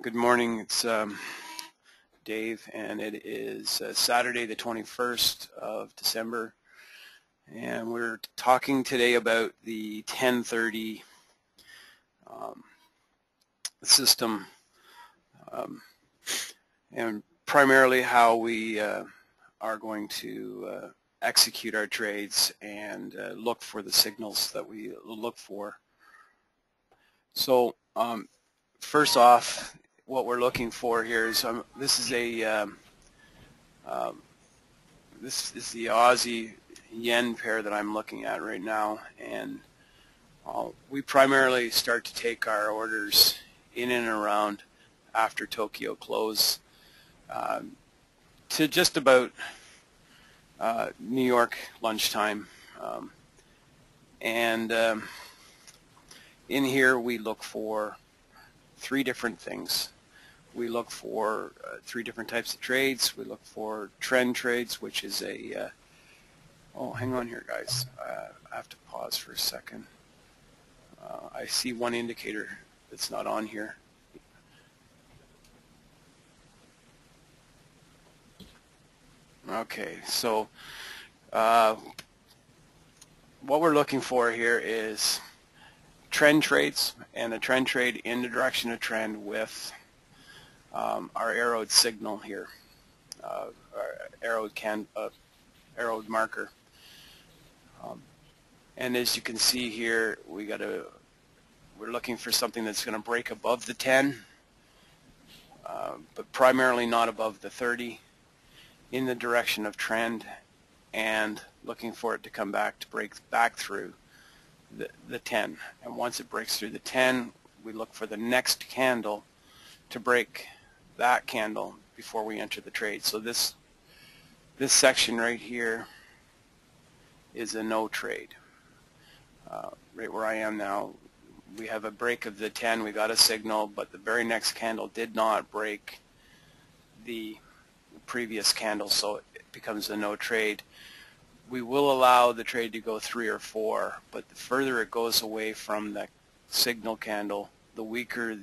Good morning, it's Dave, and it is Saturday the 21st of December, and we're talking today about the 1030 system, and primarily how we are going to execute our trades and look for the signals that we look for. So first off, what we're looking for here is this is the Aussie yen pair that I'm looking at right now, and we primarily start to take our orders in and around after Tokyo close to just about New York lunchtime, and in here we look for three different things. We look for three different types of trades. We look for trend trades, which is a oh, hang on here, guys. I have to pause for a second. I see one indicator that's not on here. Okay, so what we're looking for here is trend trades, and a trend trade in the direction of trend with our arrowed signal here, our arrowed marker. And as you can see here, we're looking for something that's going to break above the 10, but primarily not above the 30 in the direction of trend, and looking for it to come back to break back through the 10. And once it breaks through the 10, we look for the next candle to break that candle before we enter the trade. So this section right here is a no trade. Right where I am now, we have a break of the 10, we got a signal, but the very next candle did not break the previous candle, so it becomes a no trade. We will allow the trade to go 3 or 4, but the further it goes away from the signal candle, the weaker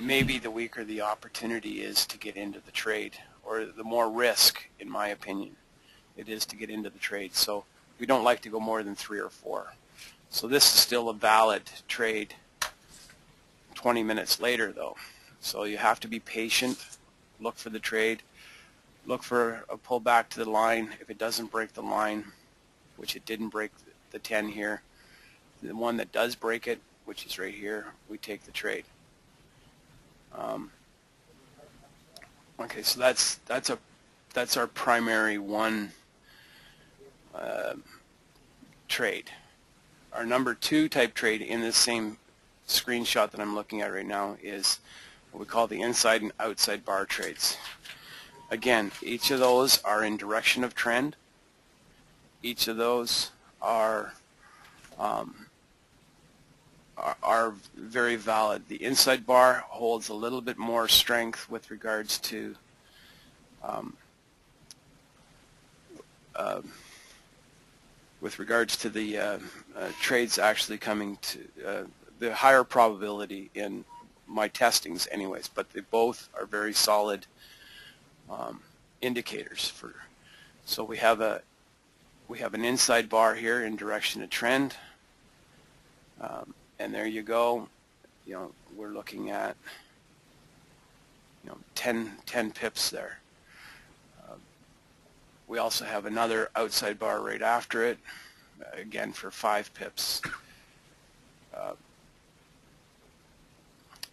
maybe the weaker the opportunity is to get into the trade, or the more risk, in my opinion, it is to get into the trade. So we don't like to go more than 3 or 4. So this is still a valid trade 20 minutes later, though. So you have to be patient, look for the trade, look for a pullback to the line. If it doesn't break the line, which it didn't break the 10 here, the one that does break it, which is right here, we take the trade. Okay, so that's our primary one trade. Our number 2 type trade in this same screenshot that I'm looking at right now is what we call the inside and outside bar trades. Again, each of those are in direction of trend. Each of those are very valid. The inside bar holds a little bit more strength with regards to the trades actually coming to the higher probability in my testings anyways, but they both are very solid indicators for. So we have an inside bar here in direction of trend, and there you go. We're looking at 10 pips there. We also have another outside bar right after it, again for 5 pips.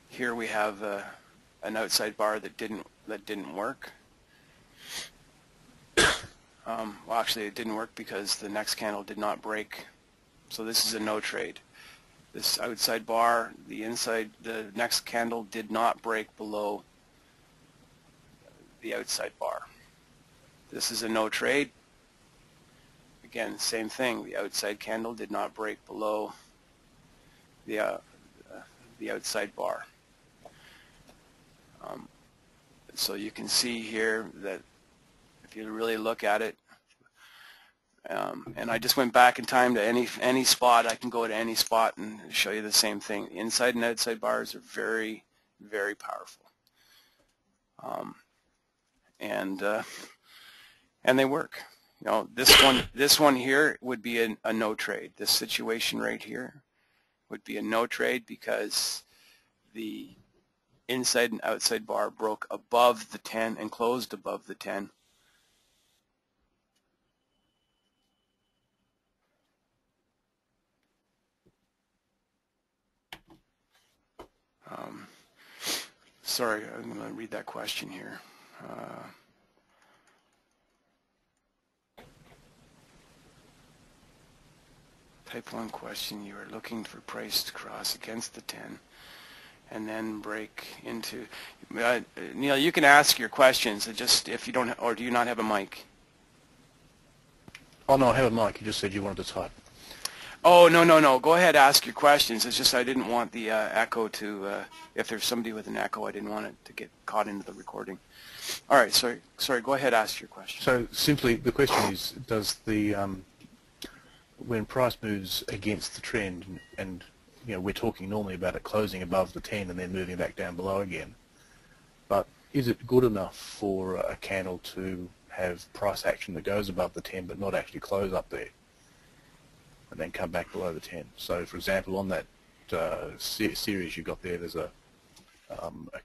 Here we have an outside bar that didn't work. Well, actually, it didn't work because the next candle did not break. So this is a no trade. This outside bar, the next candle did not break below the outside bar. This is a no trade. Again, same thing. The outside candle did not break below the outside bar. So you can see here that if you really look at it, And I just went back in time to any spot. I can go to any spot and show you the same thing. Inside and outside bars are very, very powerful, and they work. You know, this one here would be a no trade. This situation right here would be a no trade because the inside and outside bar broke above the 10 and closed above the 10. Sorry, I'm going to read that question here. Type 1 question, you are looking for price to cross against the 10 and then break into... Neil, you can ask your questions, just if you don't, or do you not have a mic? Oh, no, I have a mic. You just said you wanted to type. Oh, no. Go ahead, ask your questions. It's just I didn't want the echo to, if there's somebody with an echo, I didn't want it to get caught into the recording. All right, sorry, go ahead, ask your question. So simply, the question is, does the, when price moves against the trend, and you know, we're talking normally about it closing above the 10 and then moving back down below again, but is it good enough for a candle to have price action that goes above the 10 but not actually close up there and then come back below the 10? So for example, on that series you've got there, there's a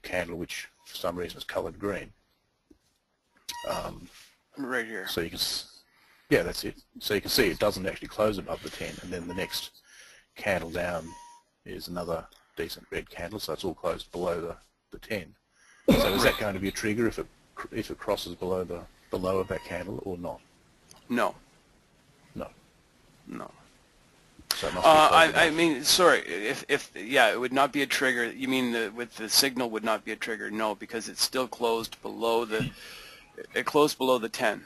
candle which for some reason is coloured green. Right here. So you can, yeah, that's it. So you can see it doesn't actually close above the 10, and then the next candle down is another decent red candle, so it's all closed below the 10. So is that going to be a trigger if it crosses below the low of that candle or not? No. No. No. So it must be I mean, sorry, if yeah, it would not be a trigger. You mean with the signal would not be a trigger? No, because it's still closed below it closed below the 10.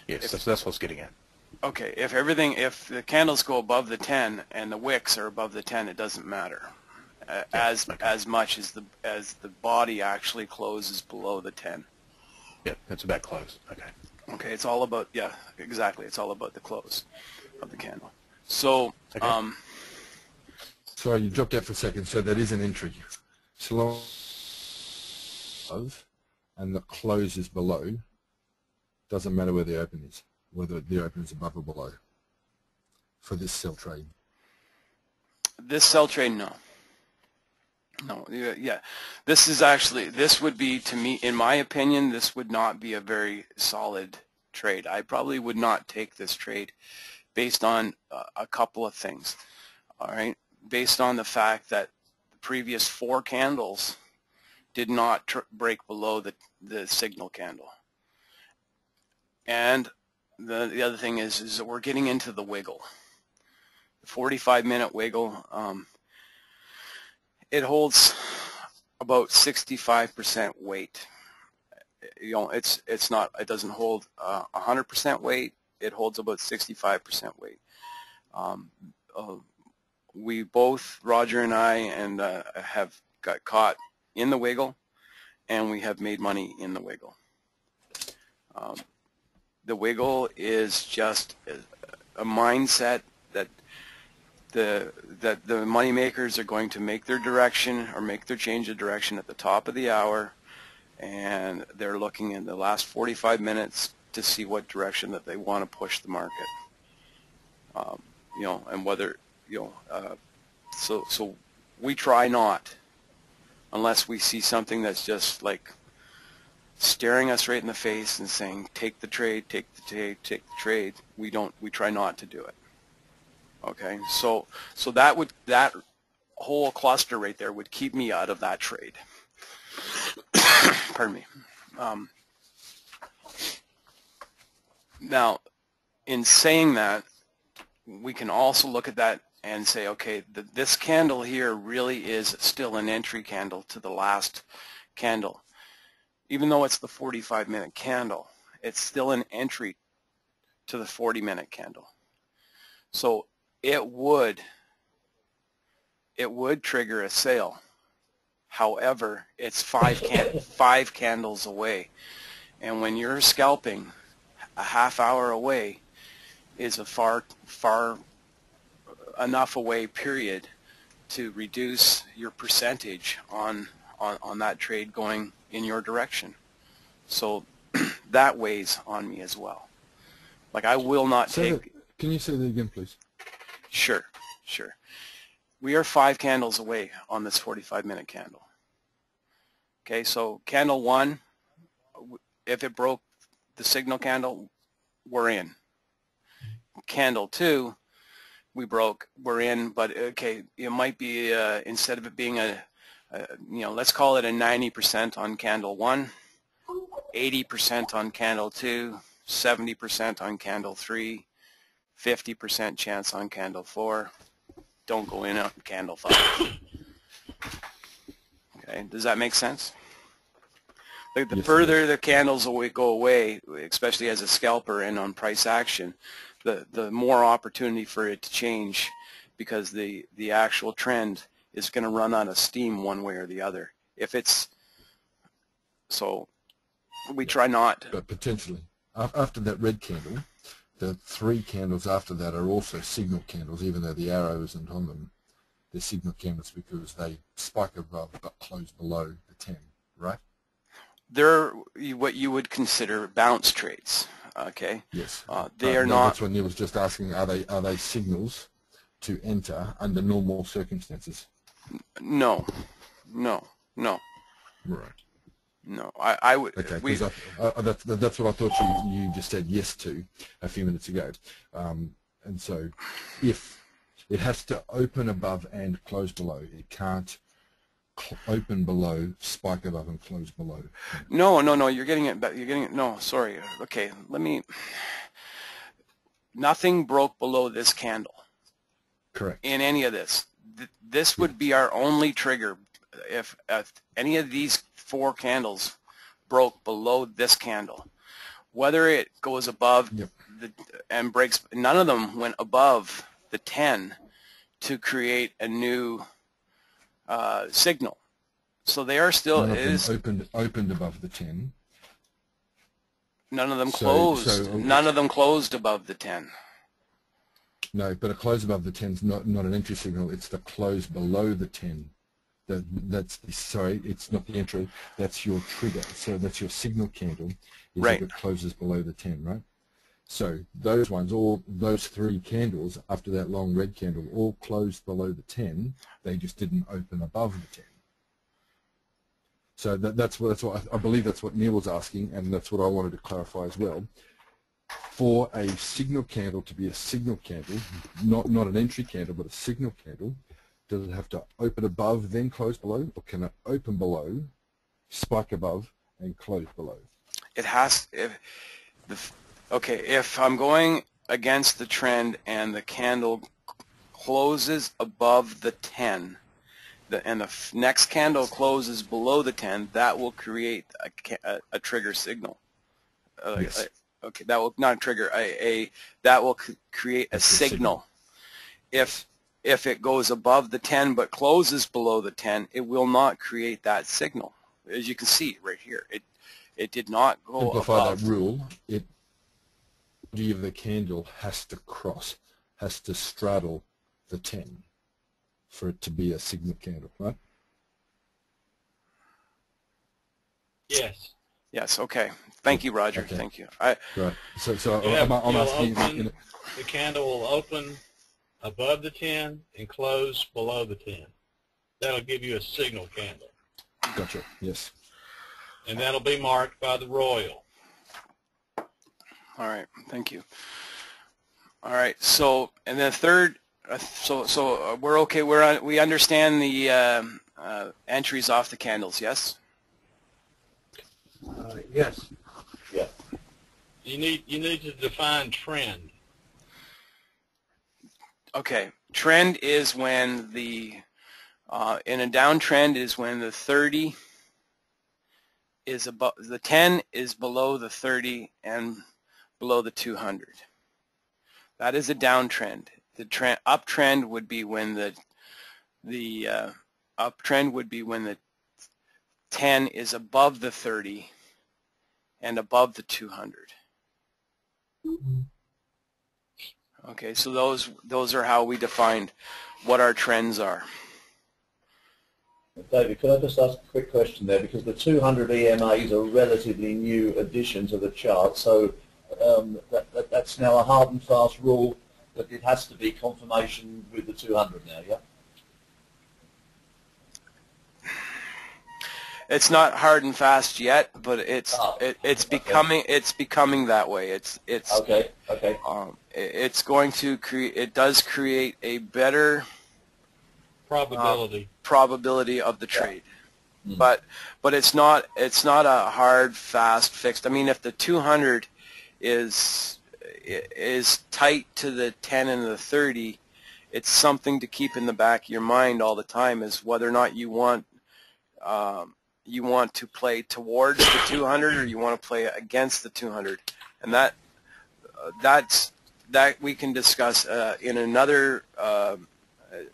Yes, that's what I was getting at. Okay, if the candles go above the 10 and the wicks are above the 10, it doesn't matter, as much as the body actually closes below the 10. Yeah, it's about close. Okay. Okay, it's all about, yeah, exactly. It's all about the close of the candle. So, okay. Sorry, you dropped out for a second. So that is an entry. So long above and the close is below, doesn't matter where the open is, whether the open is above or below for this sell trade. This sell trade, no. No, yeah. This would be, to me, in my opinion, this would not be a very solid trade. I probably would not take this trade based on a couple of things. All right, based on the fact that the previous 4 candles did not break below the signal candle. And the other thing is that we're getting into the wiggle. The 45-minute wiggle, it holds about 65% weight. You know, it doesn't hold 100% weight. It holds about 65% weight. We both, Roger and I, have got caught in the wiggle, and we have made money in the wiggle. The wiggle is just a mindset that the money makers are going to make their direction or make their change of direction at the top of the hour, and they're looking in the last 45 minutes to see what direction that they want to push the market. You know, and whether, you know, so we try not, unless we see something that's just like staring us right in the face and saying, take the trade, take the trade, take the trade. We try not to do it. Okay, so that whole cluster right there would keep me out of that trade. Pardon me. Now, in saying that, we can also look at that and say, okay, this candle here really is still an entry candle to the last candle. Even though it's the 45-minute candle, it's still an entry to the 40-minute candle. So it would trigger a sale. However, it's 5 candles away. And when you're scalping a half hour away, is a far enough away period to reduce your percentage on that trade going in your direction. So that weighs on me as well. Like I will not take... Can you say that again, please? Sure. We are 5 candles away on this 45-minute candle. Okay, so candle 1, if it broke the signal candle, we're in. Candle 2, we're in, but okay, it might be instead of it being let's call it a 90% on candle 1, 80% on candle 2, 70% on candle 3, 50% chance on candle 4. Don't go in on candle 5. Okay, does that make sense? Like the further the candles go away, especially as a scalper and on price action, the more opportunity for it to change, because the actual trend is going to run out of steam one way or the other. If it's so, we try not. But potentially, after that red candle, the 3 candles after that are also signal candles, even though the arrow isn't on them. They're signal candles because they spike above but close below the 10, right? They're what you would consider bounce trades. Okay. Yes. They are not. That's what Neil was just asking. Are they signals to enter under normal circumstances? No. Right. No. I would. Okay. Because that's what I thought you just said yes to a few minutes ago. And so, if it has to open above and close below, it can't open below, spike above, and close below. No. You're getting it. You're getting it. No. Sorry. Okay. Nothing broke below this candle. Correct. In any of this. This would be our only trigger. If any of these 4 candles broke below this candle, whether it goes above and breaks, none of them went above the 10 to create a new signal. So they are still opened above the 10. None of them closed. None of them closed above the 10. No, but a close above the 10 is not an entry signal. It's the close below the 10. It's not the entry. That's your trigger. So that's your signal candle. If it closes below the 10, right? So those ones, all those 3 candles after that long red candle, all closed below the 10. They just didn't open above the 10. So that's what I believe that's what Neil was asking, and that's what I wanted to clarify as well. For a signal candle to be a signal candle, not an entry candle, but a signal candle, does it have to open above then close below, or can it open below, spike above, and close below? It has. If I'm going against the trend and the candle closes above the 10, and the next candle closes below the 10, that will create a trigger signal. Yes. Okay, that will not trigger that will create a signal. If it goes above the 10 but closes below the 10, it will not create that signal. As you can see right here, it did not go Simplify above. that rule. The body of the candle has to straddle the 10 for it to be a signal candle, right? Yes. Yes. Okay. Thank you, Roger. Okay. Thank you. Right. So I'm asking. The candle will open above the 10 and close below the 10. That'll give you a signal candle. Gotcha. Yes. And that'll be marked by the royal. All right. Thank you. All right. So, and then third, so we're okay. We understand the entries off the candles. Yes. Yes. Yeah. You need to define trend. Okay. Trend is when in a downtrend is when the 30 is above, the 10 is below the 30 and below the 200. That is a downtrend. The uptrend would be when the uptrend would be when the 10 is above the 30 and above the 200. Okay, so those are how we defined what our trends are. David, could I just ask a quick question there? Because the 200 EMAs are a relatively new addition to the chart, so that's now a hard and fast rule that it has to be confirmation with the 200 now, yeah? It's not hard and fast yet, but it's becoming that way. It's okay. it's going to create. It does create a better probability of the trade, but it's not a hard, fast, fixed. I mean, if the 200 is tight to the 10 and the 30, it's something to keep in the back of your mind all the time, is whether or not you want to play towards the 200 or you want to play against the 200, and that we can discuss in another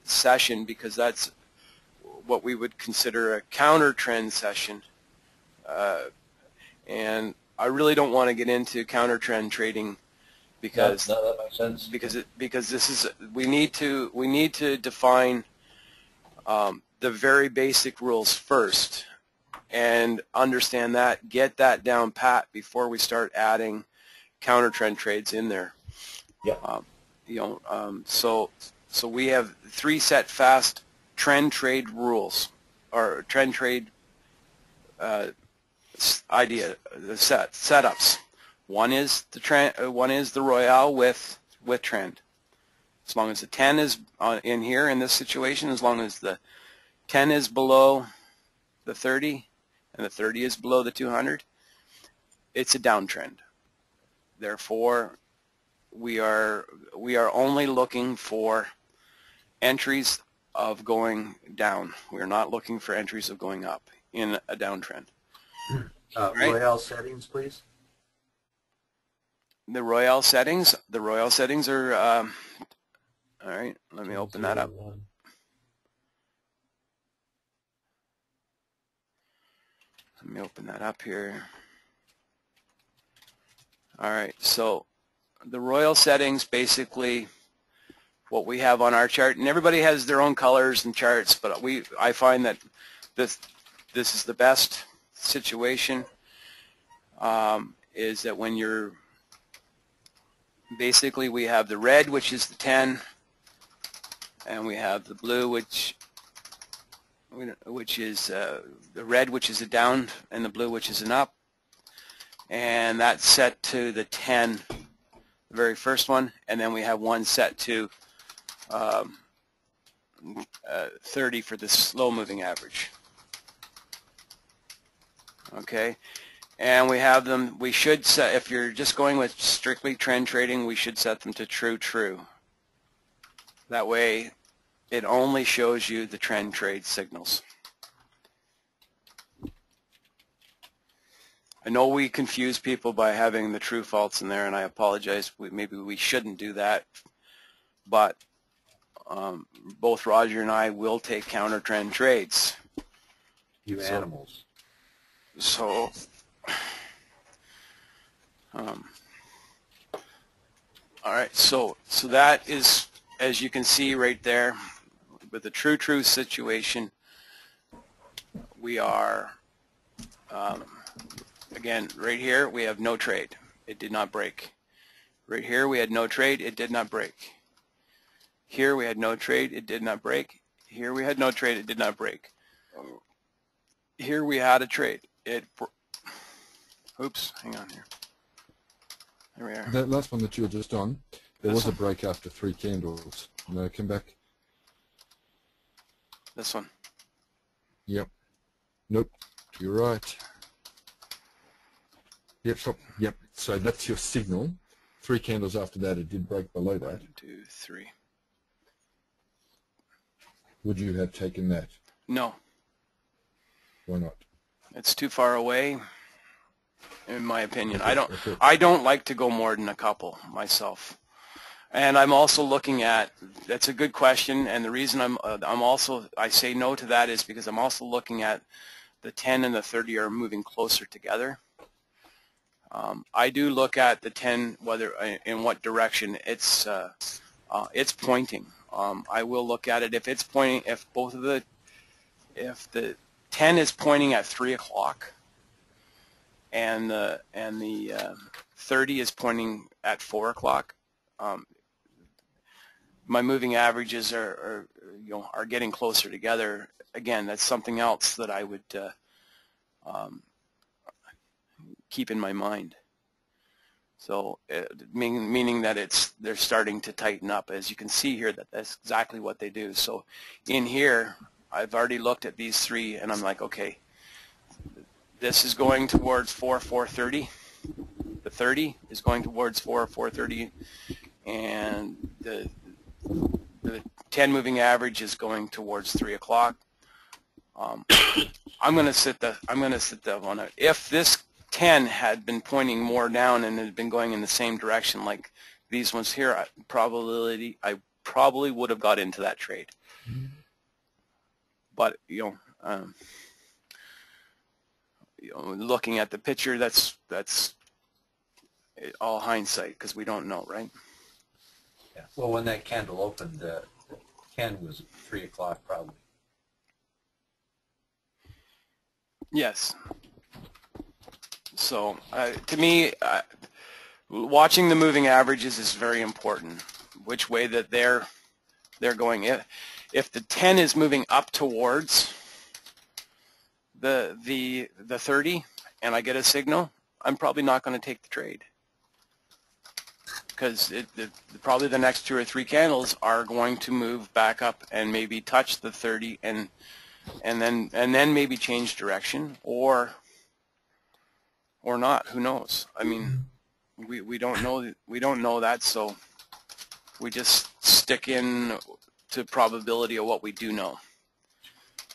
session, because that's what we would consider a counter trend session, and I really don't want to get into counter trend trading, because no, that makes sense. because this is we need to define the very basic rules first and understand that, get that down pat before we start adding counter trend trades in there. Yeah. So we have 3 set fast trend trade rules, or trend trade setups. One is the Royale with trend. As long as the 10 is in here in this situation, as long as the 10 is below the 30 and the 30 is below the 200, it's a downtrend. Therefore, we are only looking for entries of going down. We are not looking for entries of going up in a downtrend. Right? Royale settings, please. The Royale settings are all right. Let me open that up. Let me open that up here. All right, so the Royale settings, basically what we have on our chart, and everybody has their own colors and charts, but I find that this is the best situation, is that when you're basically, we have the red, which is the 10, and we have the blue, which is the red, which is a down, and the blue, which is an up, and that's set to the 10, the very first one, and then we have one set to 30 for the slow moving average. Okay, and we have them, we should set, if you're just going with strictly trend trading, we should set them to true. That way it only shows you the trend trade signals. I know we confuse people by having the true false in there, and I apologize. Maybe we shouldn't do that, but both Roger and I will take counter trend trades. You animals. So, all right. So that is, as you can see right there, with the true situation, we are again right here. We have no trade. It did not break. Right here we had no trade. It did not break. Here we had no trade. It did not break. Here we had no trade. It did not break. Here we had a trade. Oops, hang on here. There we are. That last one that you were just on, there was a break after 3 candles. No, come back. This one. Yep. Nope. To your right. Yep, stop. Yep. So that's your signal. 3 candles after that, it did break below that. 1, 2, 3. Would you have taken that? No. Why not? It's too far away, in my opinion. I don't like to go more than a couple myself. And I'm also looking at, that's a good question, and the reason I say no to that is because I'm also looking at the 10 and the 30 are moving closer together. I do look at the 10, whether in what direction it's pointing. I will look at it if it's pointing, if the 10 is pointing at 3 o'clock, and the 30 is pointing at 4 o'clock. My moving averages are getting closer together. Again, that's something else that I would keep in my mind. So meaning that they're starting to tighten up. As you can see here, that's exactly what they do. So in here, I've already looked at these three, and I'm like, okay, this is going towards 4:30. The 30 is going towards 4:30, and the 10 moving average is going towards 3 o'clock. I'm going to sit the one out. If this 10 had been pointing more down and had been going in the same direction like these ones here, I probably would have got into that trade. But looking at the picture, that's all hindsight, because we don't know, right? Yeah. Well, when that candle opened, 10 was 3 o'clock probably. Yes. So to me, watching the moving averages is very important. Which way that they're going. If the 10 is moving up towards the 30, and I get a signal, I'm probably not going to take the trade, because probably the next 2 or 3 candles are going to move back up and maybe touch the 30 and then maybe change direction or not. Who knows? I mean, we don't know that, so we just stick in to probability of what we do know.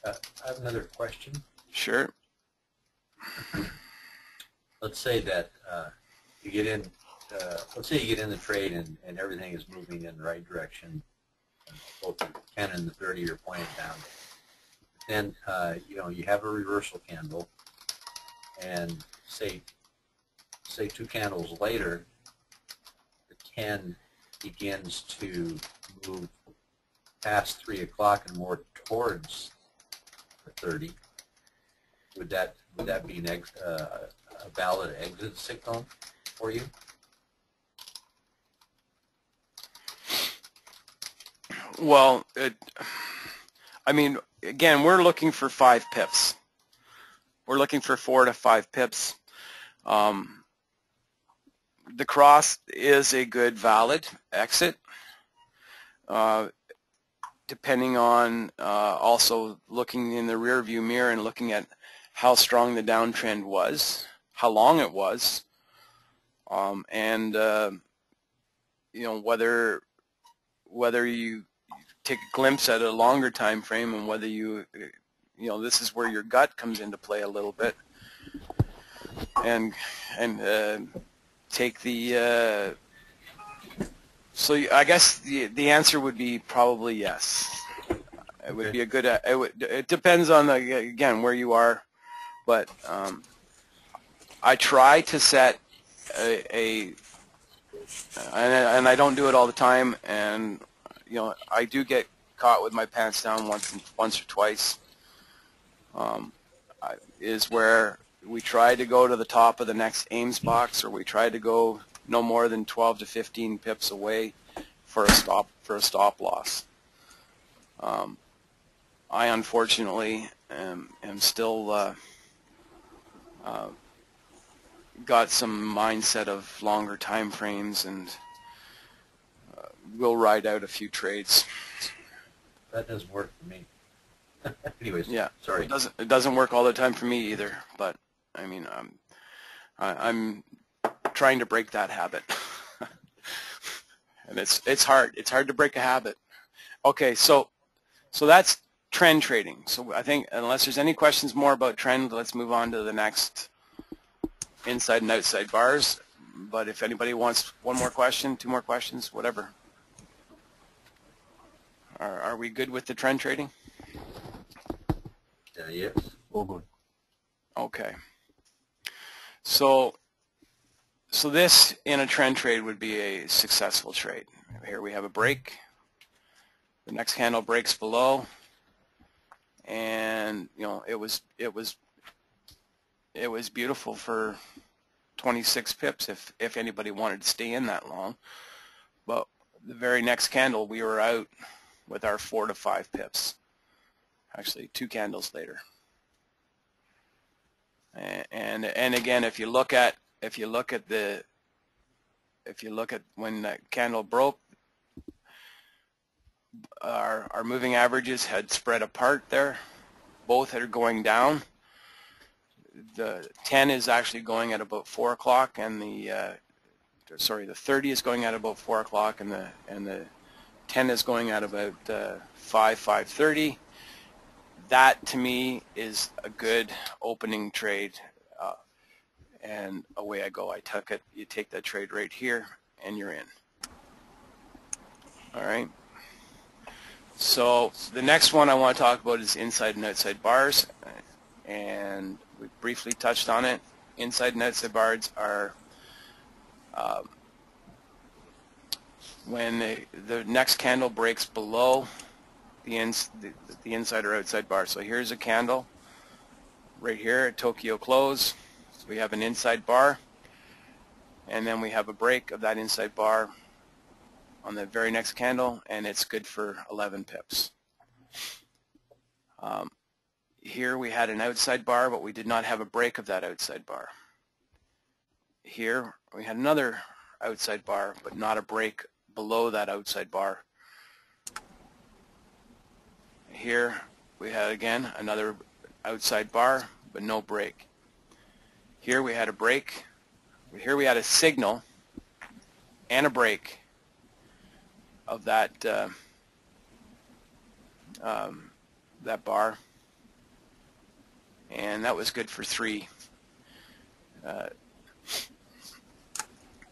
I have another question. Sure. Let's say that you get in. Let's say you get in the trade and everything is moving in the right direction. Both the 10 and the 30 are pointed down. Then you have a reversal candle, and say 2 candles later, the 10 begins to move past 3 o'clock and more towards the 30. Would that be a valid exit signal for you? Well, I mean, again, we're looking for 5 pips. We're looking for 4 to 5 pips. The cross is a good valid exit, depending on also looking in the rear view mirror and looking at how strong the downtrend was, how long it was, and whether you take a glimpse at a longer time frame, and whether this is where your gut comes into play a little bit, and take the so I guess the answer would be probably yes. It would be a good. It depends on again where you are, but I try to set and I don't do it all the time, and I do get caught with my pants down once or twice. Is where we try to go to the top of the next Ames box, or we try to go no more than 12 to 15 pips away for a stop loss. I unfortunately am still got some mindset of longer time frames, and will ride out a few trades. That doesn't work for me. Anyways, yeah, sorry. It doesn't work all the time for me either. But I mean, I'm trying to break that habit, and it's hard. It's hard to break a habit. Okay, so that's trend trading. So I think unless there's any questions more about trend, let's move on to the next inside and outside bars. But if anybody wants one more question, 2 more questions, whatever. Are we good with the trend trading? Yes. All good. Okay. So So this in a trend trade would be a successful trade. Here we have a break. The next candle breaks below, and you know it was beautiful for 26 pips if anybody wanted to stay in that long. But the very next candle we were out with our 4 to 5 pips. Actually, 2 candles later. And again, if you look at when that candle broke, our moving averages had spread apart there. Both are going down. The 10 is actually going at about 4 o'clock, and the 30 is going at about 4 o'clock, and the 10 is going at about 5:30. That to me is a good opening trade, and away I go. I took it. You take that trade right here, and you're in. All right. So the next one I want to talk about is inside and outside bars, and we briefly touched on it. Inside and outside bars are when the next candle breaks below the inside or outside bar. So here's a candle right here at Tokyo close. So we have an inside bar, and then we have a break of that inside bar on the very next candle, and it's good for 11 pips. Here we had an outside bar, but we did not have a break of that outside bar. Here we had another outside bar, but not a break below that outside bar. Here we had again another outside bar, but no break. Here we had a break. Here we had a signal and a break of that that bar, and that was good for 3.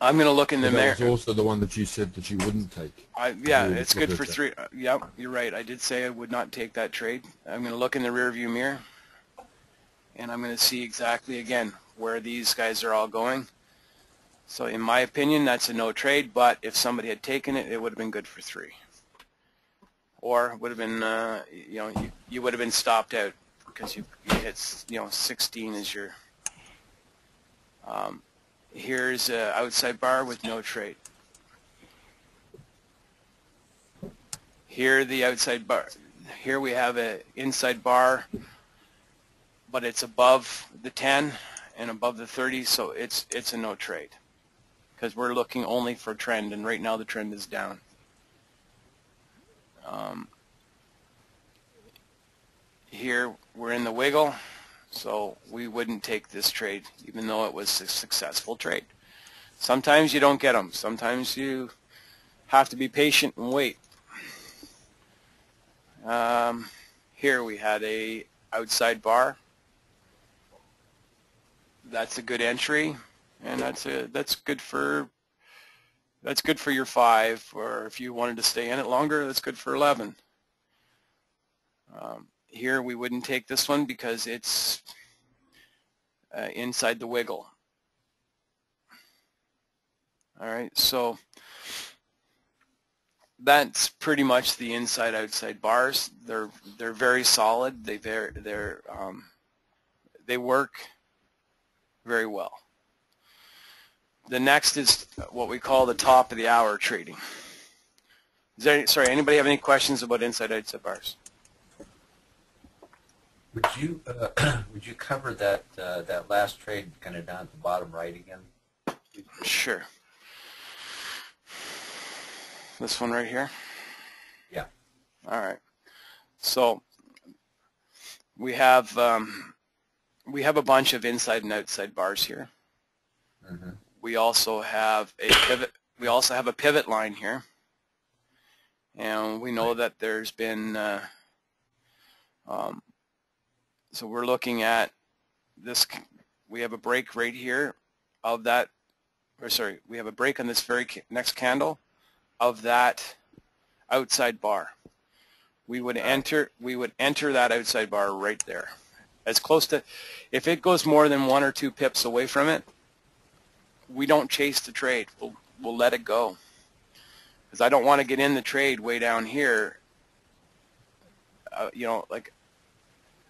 I'm going to look in the mirror. That was also the one that you said that you wouldn't take. Yeah, it's good for 3. Yeah, you're right. I did say I would not take that trade. I'm going to look in the rear view mirror, and I'm going to see exactly, again, where these guys are all going. So in my opinion, that's a no trade, but if somebody had taken it, it would have been good for 3. Or would have been, you would have been stopped out because you hit, 16 is your... Here's an outside bar with no trade. Here the outside bar. Here we have an inside bar, but it's above the 10 and above the 30, so it's a no trade because we're looking only for trend, and right now the trend is down. Here we're in the wiggle. So we wouldn't take this trade, even though it was a successful trade. Sometimes you don't get them. Sometimes you have to be patient and wait. Here we had a outside bar. That's a good entry, and that's good for your 5. Or if you wanted to stay in it longer, that's good for 11. Here we wouldn't take this one because it's inside the wiggle. All right, so that's pretty much the inside-outside bars. They're very solid. They work very well. The next is what we call the top of the hour trading. Sorry, anybody have any questions about inside-outside bars? Would you cover that that last trade kind of down at the bottom right again? Sure. This one right here? Yeah. All right. So we have a bunch of inside and outside bars here. Mm-hmm. We also have a pivot. We also have a pivot line here, and we know that there's been. So we're looking at this. We have a break right here of that. Or sorry, we have a break on this very next candle of that outside bar. We would enter that outside bar right there, as close to. If it goes more than 1 or 2 pips away from it, we don't chase the trade. We'll let it go, because I don't want to get in the trade way down here. You know, like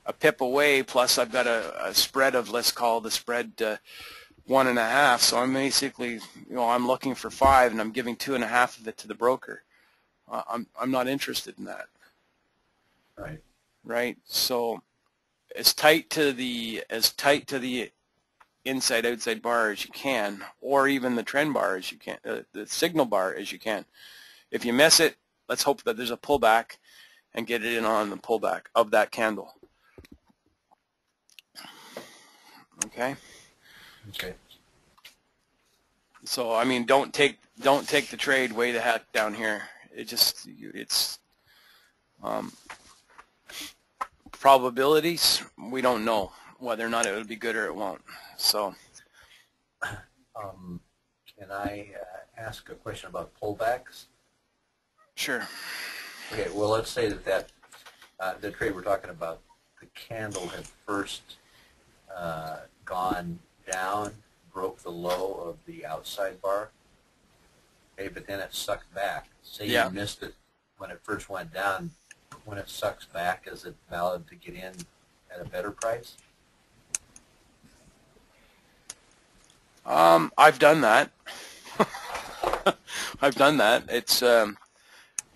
a pip away, plus I've got a spread of, let's call the spread 1.5. So I'm basically, you know, I'm looking for 5, and I'm giving 2.5 of it to the broker. I'm not interested in that. Right. Right. So as tight to the inside outside bar as you can, or even the trend bar as you can, the signal bar as you can. If you miss it, let's hope that there's a pullback and get it in on the pullback of that candle. Okay. Okay. So I mean, don't take the trade way the heck down here. It's probabilities. We don't know whether or not it would be good or it won't. So. Can I ask a question about pullbacks? Sure. Okay, well, let's say that the trade we're talking about, the candle had first gone down, broke the low of the outside bar, okay, but then it sucked back. Say you missed it when it first went down. When it sucks back, is it valid to get in at a better price? I've done that. I've done that.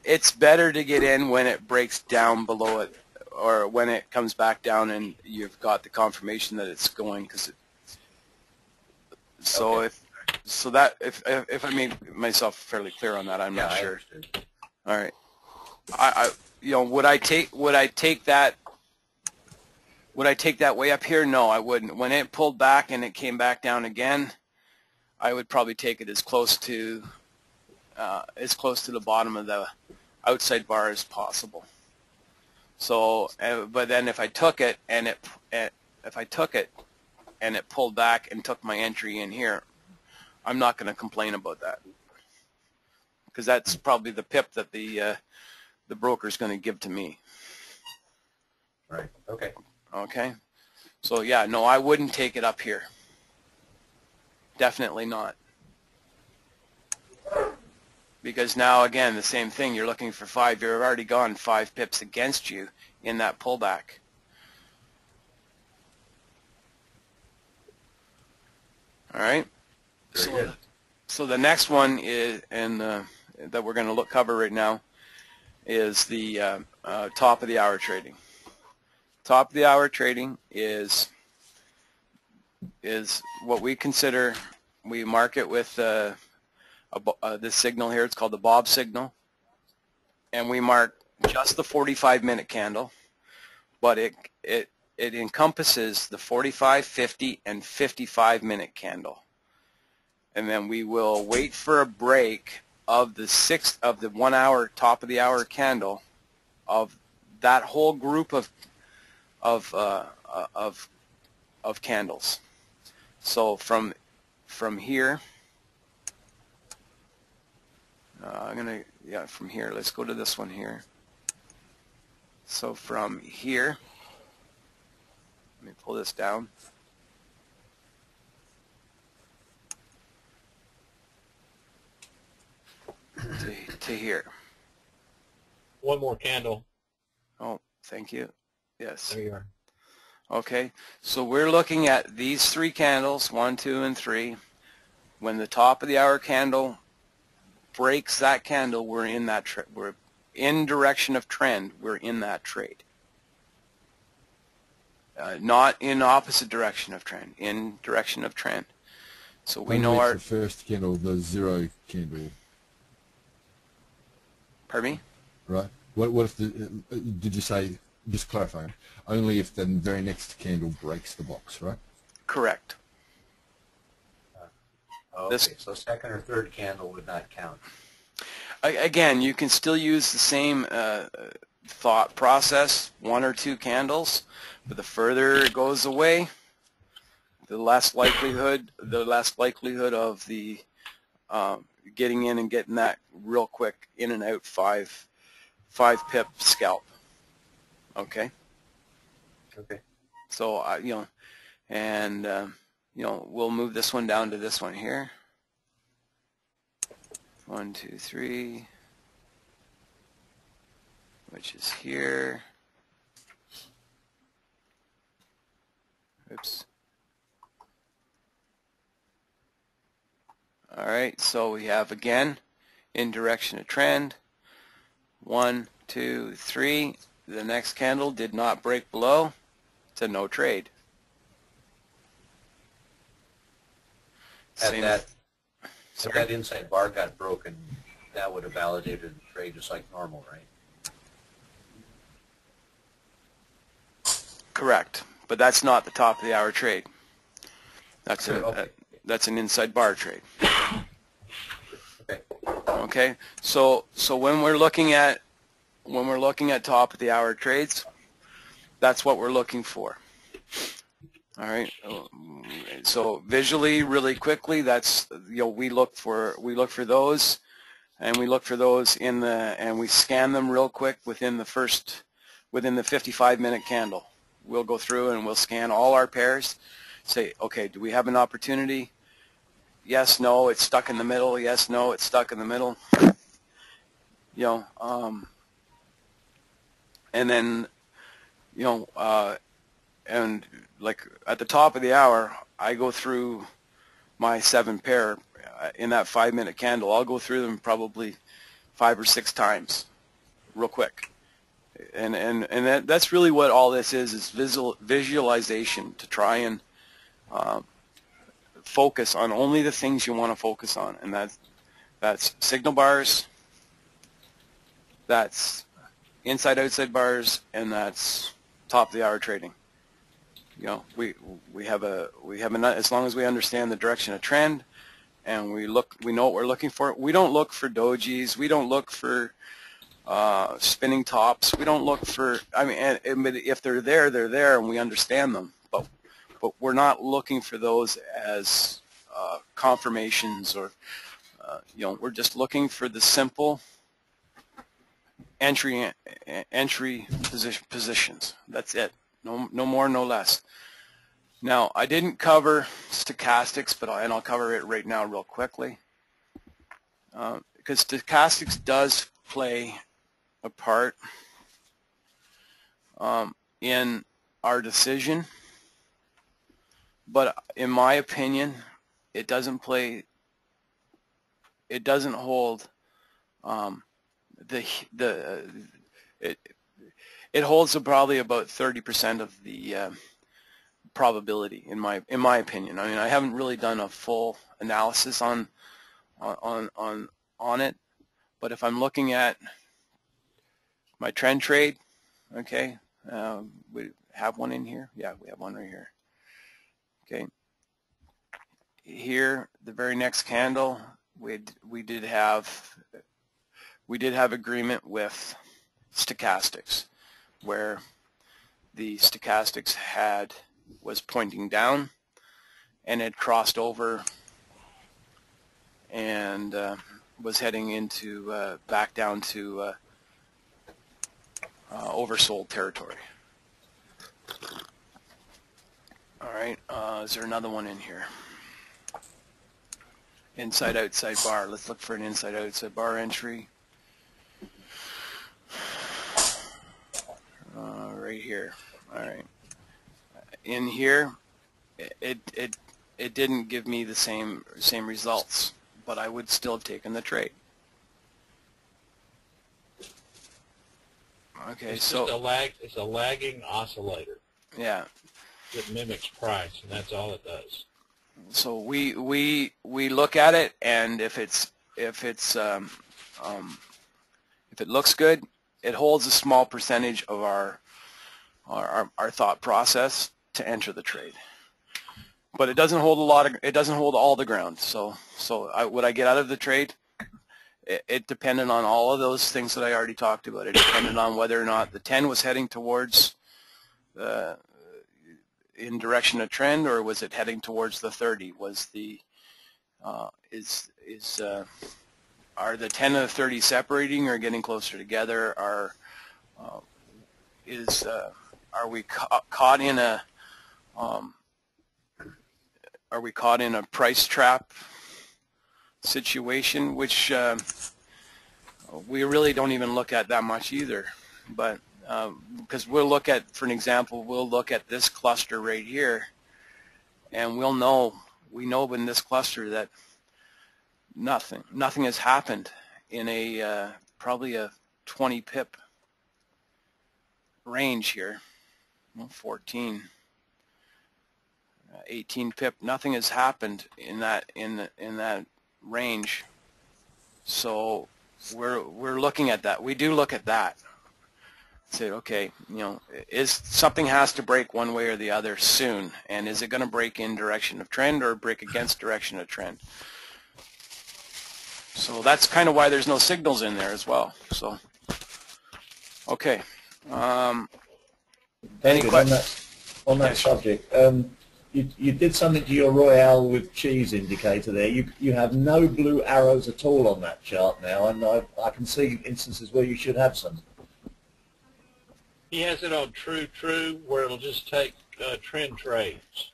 It's better to get in when it breaks down below it, or when it comes back down and you've got the confirmation that it's going. Because Okay. if I made myself fairly clear on that, I'm not I sure. understood. All right. You know, would I take that way up here? No, I wouldn't. When it pulled back and it came back down again, I would probably take it as close to the bottom of the outside bar as possible. So, but then if I took it and it pulled back and took my entry in here, I'm not going to complain about that, because that's probably the pip that the broker is going to give to me. Right. Okay. Okay. So yeah, no, I wouldn't take it up here. Definitely not. Because now, again, the same thing. You're looking for 5. You've already gone 5 pips against you in that pullback. All right. Very good. So the next one is, and that we're going to cover right now, is the top of the hour trading. Top of the hour trading is what we consider. We mark it with this signal here. It's called the Bob signal, and we mark just the 45-minute candle, but it encompasses the 45, 50, and 55-minute candle. And then we will wait for a break of the 1 hour top of the hour candle of that whole group of candles. So from here, from here, let's go to this one here. So from here, let me pull this down. To here. One more candle. Oh, thank you. Yes. There you are. Okay, so we're looking at these 3 candles, 1, 2, and 3. When the top of the hour candle breaks that candle, we're in that we're in direction of trend. We're in that trade. Not in opposite direction of trend. In direction of trend. So we know our the first candle, the 0 candle. Pardon me? Right. What if did you say, just clarifying, only if the very next candle breaks the box, right? Correct. Okay, so second or third candle would not count. Again, you can still use the same thought process, 1 or 2 candles, but the further it goes away, the less likelihood of the getting in and getting that real quick in and out 5 pip scalp. Okay. Okay. So you know, and we'll move this one down to this one here. 1, 2, 3, which is here. Oops. All right, so we have again in direction of trend. 1, 2, 3. The next candle did not break below. It's a no trade. If that inside bar got broken, that would have validated the trade just like normal, right? Correct, but that's not the top of the hour trade. That's Okay. That's an inside bar trade. Okay. Okay, so when we're looking at top of the hour trades, that's what we're looking for. All right. So visually, really quickly, that's we look for those, and we look for those and we scan them real quick within the 55-minute candle. We'll go through and we'll scan all our pairs. Say, okay, do we have an opportunity? Yes, no, it's stuck in the middle. Yes, no, it's stuck in the middle. And then, and like at the top of the hour, I go through my 7 pair in that 5-minute candle. I'll go through them probably 5 or 6 times, real quick. And that's really what all this is visualization, to try and focus on only the things you want to focus on, and that's signal bars, that's inside outside bars, and that's top of the hour trading. We have as long as we understand the direction of trend, and we know what we're looking for. We don't look for dojis. We don't look for spinning tops. We don't look for. I mean, if they're there, they're there, and we understand them. But we're not looking for those as confirmations, or we're just looking for the simple entry positions. That's it. No more, no less. Now, I didn't cover stochastics, and I'll cover it right now real quickly, because stochastics does play a part in our decision, but in my opinion, it doesn't hold it holds probably about 30% of the probability, in my opinion. I mean, I haven't really done a full analysis on it, but if I'm looking at my trend trade, okay, we have one in here. Yeah, we have one right here. Okay, here the very next candle, we did have agreement with stochastics, where the stochastics was pointing down and had crossed over and was heading into back down to oversold territory. All right, is there another one in here? Inside outside bar. Let's look for an inside outside bar entry. Right here. All right. In here, it didn't give me the same results, but I would still have taken the trade. Okay, it's so it's a lagging oscillator. Yeah. It mimics price, and that's all it does. So we look at it, and if it looks good, it holds a small percentage of our thought process to enter the trade, but it doesn't hold all the ground. So what I get out of the trade, it depended on all of those things that I already talked about. It depended on whether or not the 10 was heading towards in direction of trend, or was it heading towards the 30? Was the are the 10 and the 30 separating or getting closer together? Are we caught in a are we caught in a price trap situation, which we really don't even look at that much either. But because we'll look at, for an example, we'll look at this cluster right here, and we know in this cluster that nothing has happened in a probably a 20 pip range here. Well, 14, 18 pip. Nothing has happened in that range. So we're looking at that. We do look at that. Say, okay, something has to break one way or the other soon, and is it going to break in direction of trend or break against direction of trend? So that's kind of why there's no signals in there as well. So, okay. Any questions? On that subject, you did something to your Royale with cheese indicator there. You have no blue arrows at all on that chart now, and I can see instances where you should have some. He has it on true, where it'll just take trend trades,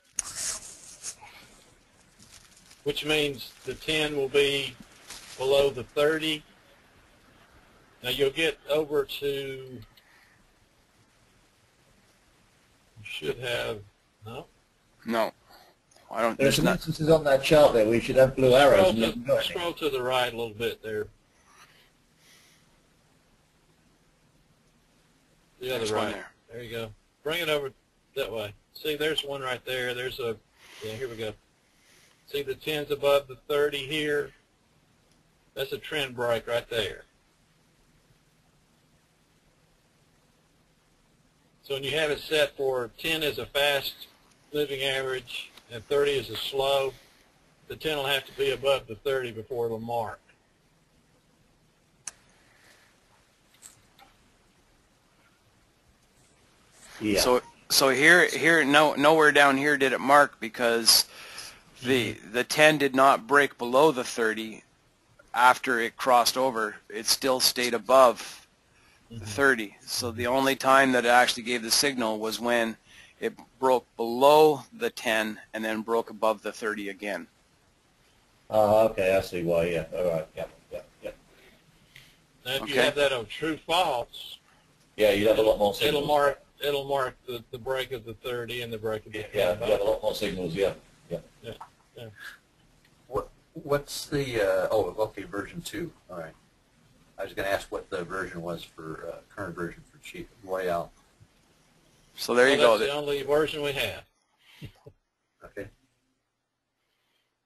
which means the 10 will be below the 30. Now you'll get over to, you should have, no? No. I don't. There's some instances on that chart there where you should have blue arrows. Scroll to the right a little bit there. The other right. There you go. Bring it over that way. See, there's one right there. There's a, yeah, here we go. See the 10's above the 30 here? That's a trend break right there. So when you have it set for 10 is a fast moving average and 30 is a slow, the 10 will have to be above the 30 before it'll mark. Yeah. So here nowhere down here did it mark because the 10 did not break below the 30 after it crossed over. It still stayed above the 30. So the only time that it actually gave the signal was when it broke below the 10 and then broke above the 30 again. Oh, okay, I see why. Yeah. All right. Yeah. Now, if you have that on true false, yeah, you'd have a lot more signals. It'll mark the break of the 30 and the break of the 10. Yeah, you have a lot more signals. Yeah. What's the okay, version 2. All right. I was going to ask what the version was for current version for Chief Royale. So there you go. That's the only version we have. Okay.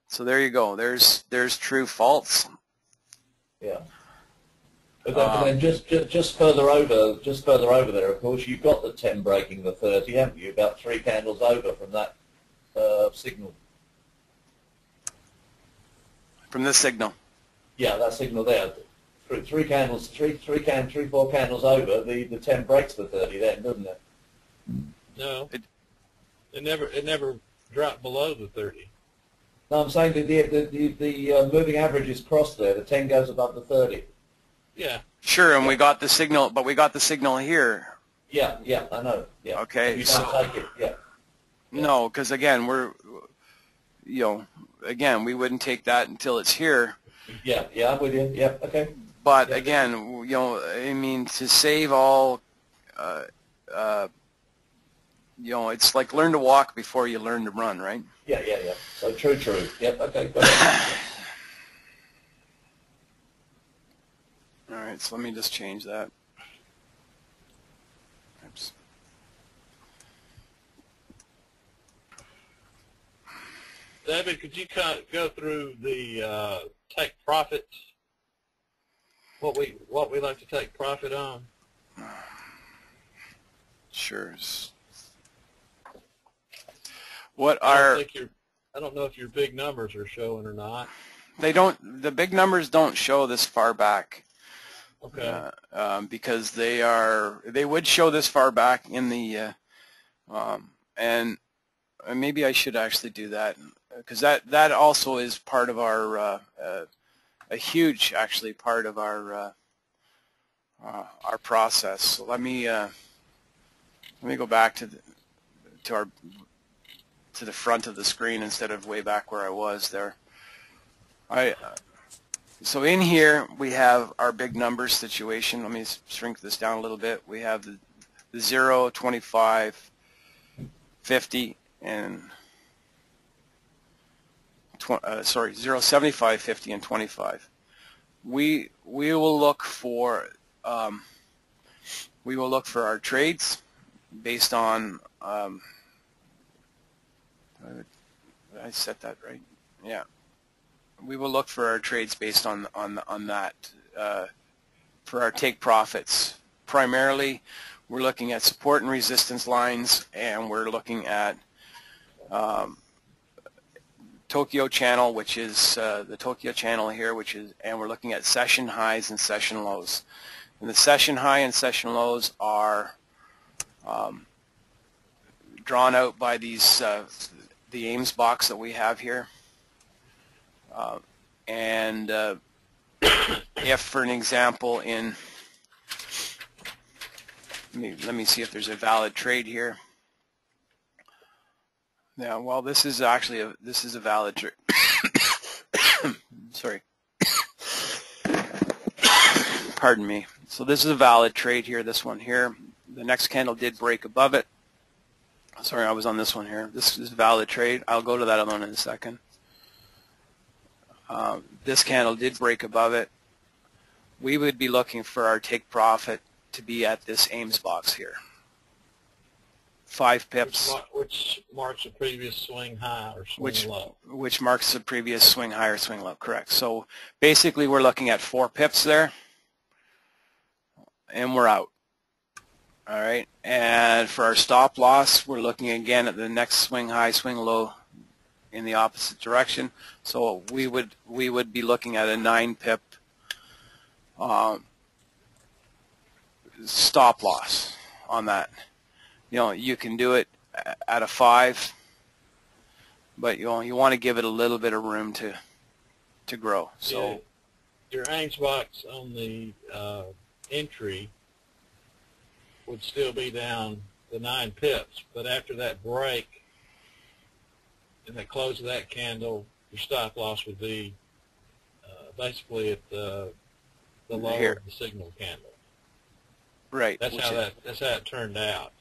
So there you go. There's true false. Yeah. But then just further over there, of course, you've got the 10 breaking the 30, haven't you? About 3 candles over from that signal. From this signal. Yeah, that signal there. 4 candles over, the 10 breaks the 30 then, doesn't it? No. It never dropped below the 30. No, I'm saying the moving average is crossed there. The 10 goes above the 30. Yeah. Sure, and we got the signal, but we got the signal here. Yeah, I know. Yeah. Okay, you don't take it. Yeah. No, because again, we wouldn't take that until it's here. Yeah, I'm with you. Yeah, okay. But again, I mean, to save all, it's like learn to walk before you learn to run, right? Yeah. So true. Yep, okay, got it. All right, so let me just change that. Oops. David, could you go through the take profit? What we like to take profit on? Sure. I don't know if your big numbers are showing or not. They don't. The big numbers don't show this far back. Okay. Because they would show this far back in the and maybe I should actually do that because that also is part of our a huge actually part of our process. So let me go back to our to the front of the screen instead of way back where I was there. So in here we have our big numbers situation. Let me shrink this down a little bit. We have the 0, 25, 50, and 0, 75, 50, and 25. We will look for our trades based on. Did I set that right? Yeah. We will look for our trades based on that for our take profits. Primarily, we're looking at support and resistance lines, and we're looking at Tokyo channel, which is the Tokyo channel here, and we're looking at session highs and session lows. And the session high and session lows are drawn out by these the Ames box that we have here. And if, for an example, let me see if there's a valid trade here. Yeah, well, this is actually a valid trade. Sorry. Pardon me. So this is a valid trade here. This one here. The next candle did break above it. Sorry, I was on this one here. This is a valid trade. I'll go to that one in a second. This candle did break above it. We would be looking for our take profit to be at this Ames box here. 5 pips. Which marks a previous swing high or swing low. Which marks the previous swing high or swing low, correct. So basically we're looking at 4 pips there, and we're out. All right, and for our stop loss, we're looking again at the next swing high, swing low in the opposite direction. So we would be looking at a 9 pip stop loss on that. You know, you can do it at a 5, but you want to give it a little bit of room to grow. So yeah, your Ames box on the entry would still be down the 9 pips, but after that break and the close of that candle, your stop loss would be basically at the low of the signal candle. Right. That's how it turned out.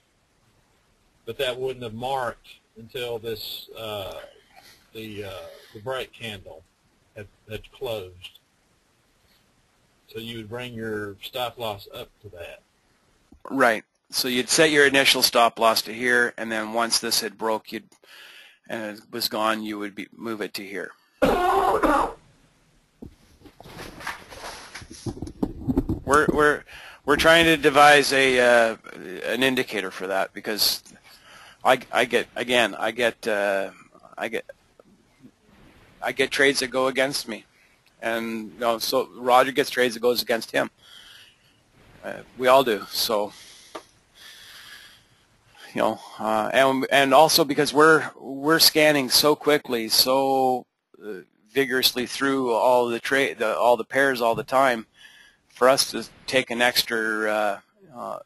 But that wouldn't have marked until this the break candle had closed. So you would bring your stop loss up to that. Right. So you'd set your initial stop loss to here, and then once this had broke, and it was gone, you would move it to here. We're trying to devise an indicator for that, because I get trades that go against me, and so Roger gets trades that goes against him. We all do. So and also because we're scanning so quickly, so vigorously through all the pairs all the time, for us to take an extra a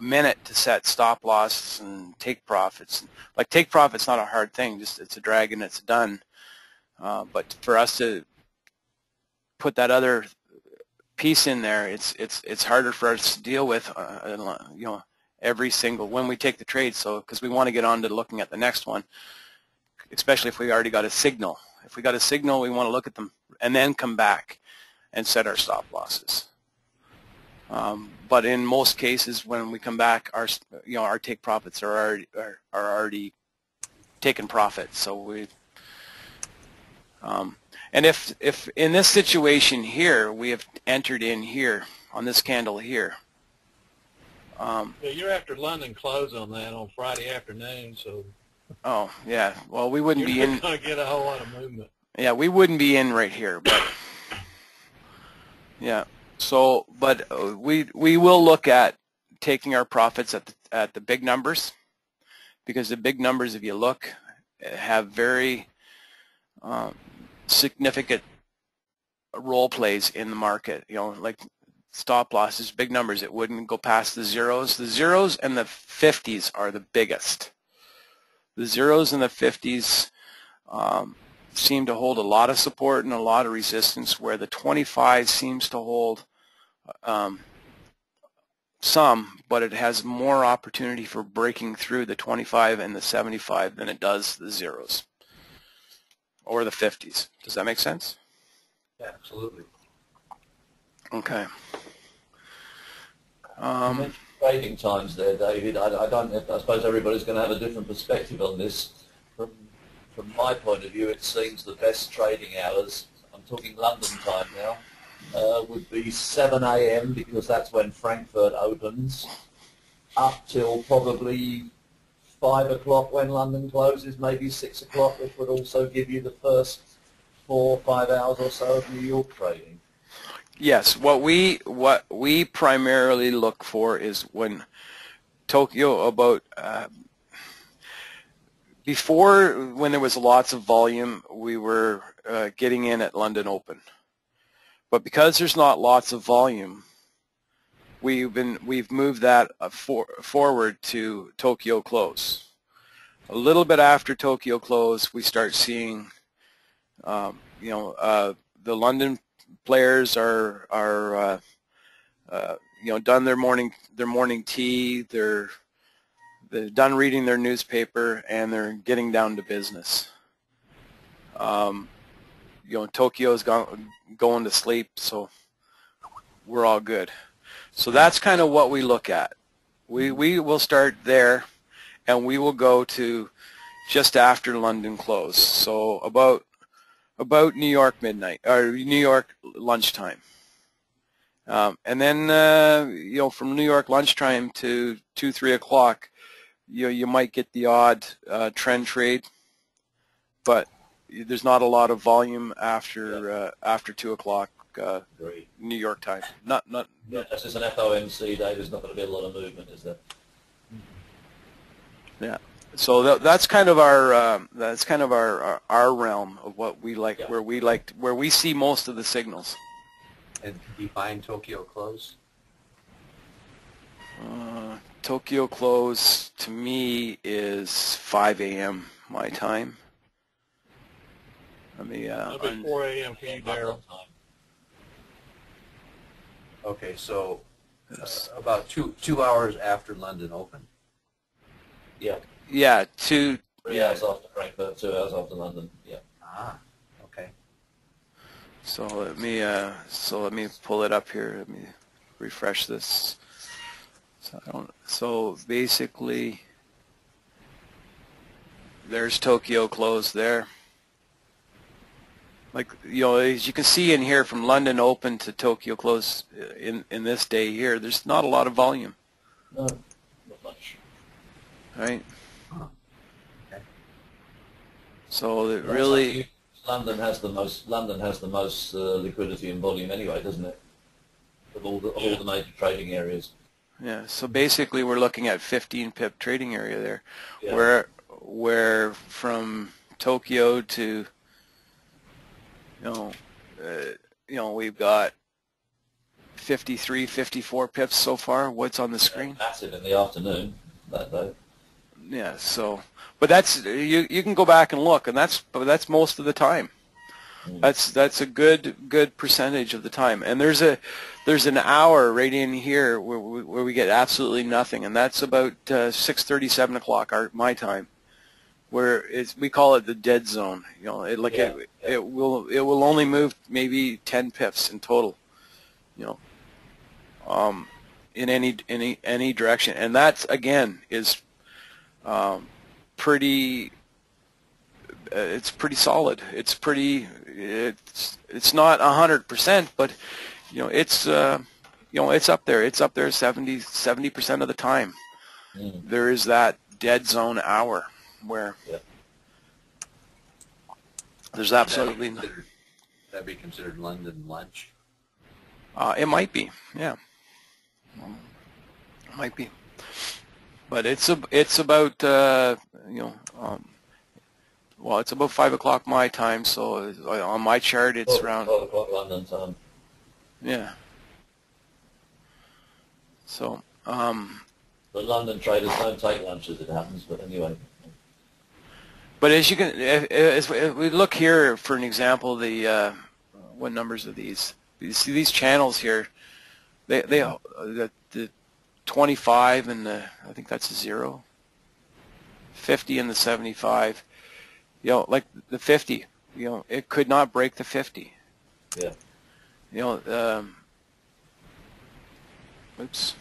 minute to set stop loss and take profits. Like, take profits not a hard thing, just it's a drag and it's done. But for us to put that other piece in there, it's harder for us to deal with every single when we take the trade. So because we want to get on to looking at the next one, especially if we already got a signal. If we got a signal, we want to look at them and then come back and set our stop losses. But in most cases, when we come back, our take profits are already taken profit. So we and if in this situation here we have entered in here on this candle here. You're after London close on that on Friday afternoon, so. Oh yeah, well we wouldn't be in. You're not going to get a whole lot of movement. Yeah, we wouldn't be in right here, but yeah. So, but we will look at taking our profits at the big numbers, because the big numbers, if you look, have very significant role plays in the market. Like stop losses, big numbers. It wouldn't go past the zeros. The zeros and the 50s are the biggest. The zeros and the 50s seem to hold a lot of support and a lot of resistance, where the 25 seems to hold some, but it has more opportunity for breaking through the 25 and the 75 than it does the zeros or the 50s. Does that make sense? Yeah, absolutely. Okay. You mentioned trading times there, David. I suppose everybody's going to have a different perspective on this. From my point of view, it seems the best trading hours, I'm talking London time now, would be 7 a.m. because that's when Frankfurt opens, up till probably 5 o'clock when London closes, maybe 6 o'clock, which would also give you the first 4 or 5 hours or so of New York trading. Yes, what we primarily look for is when Tokyo before, when there was lots of volume, we were getting in at London Open. But because there's not lots of volume, we've moved that forward to Tokyo Close. A little bit after Tokyo Close, we start seeing, the London players are done their morning tea. They're done reading their newspaper, and they're getting down to business. Tokyo's going to sleep, so we're all good. So that's kind of what we look at. We will start there, and we will go to just after London close. So about New York midnight or New York lunchtime. And then from New York lunchtime to 2-3 o'clock, you might get the odd trend trade, but there's not a lot of volume after 2 o'clock New York time. Not just as an FOMC day, there's not going to be a lot of movement, is there? Yeah. So that's kind of our realm of what we like, yeah. where we see most of the signals. And define Tokyo close? Tokyo close to me is 5 a.m. my time. Let me. It'll be 4 a.m. for you, Daryl. Okay, so about two hours after London Open. Yeah. Yeah, 3 hours after Frankfurt, 2 hours after London. Yeah. Ah, okay. So let me pull it up here. Let me refresh this. So basically, there's Tokyo close there. Like, as you can see in here, from London Open to Tokyo close in this day here, there's not a lot of volume. No, not much. Right? Okay. So it really, London has the most liquidity and volume anyway, doesn't it? Of all the major trading areas. yeah. So basically, we're looking at 15 pip trading area there, Yeah. where from Tokyo to we've got 53, 54 pips so far. What's on the screen? Massive in the afternoon that day. Yeah. So, but that's you can go back and look, and that's most of the time. That's a good percentage of the time. And there's an hour right in here where we get absolutely nothing, and that's about 6:30, 7 o'clock my time, where we call it the dead zone. It will only move maybe 10 pips in total, in any direction, and that again is pretty. It's pretty solid. It's not 100%, but it's up there. It's up there 70% of the time. There is that dead zone hour where there's absolutely That'd be considered London lunch. It might be, yeah. It might be, but it's about well, it's about 5 o'clock my time, so on my chart it's around 12 o'clock London time. Yeah. So The London traders don't take lunch as it happens, but anyway. But as you can, as we look here for an example, the what numbers are these? You see these channels here. The 25 and the, I think that's a 0. 50 and the 75. You know, like the 50. You know, it could not break the 50. Yeah. You know, oops.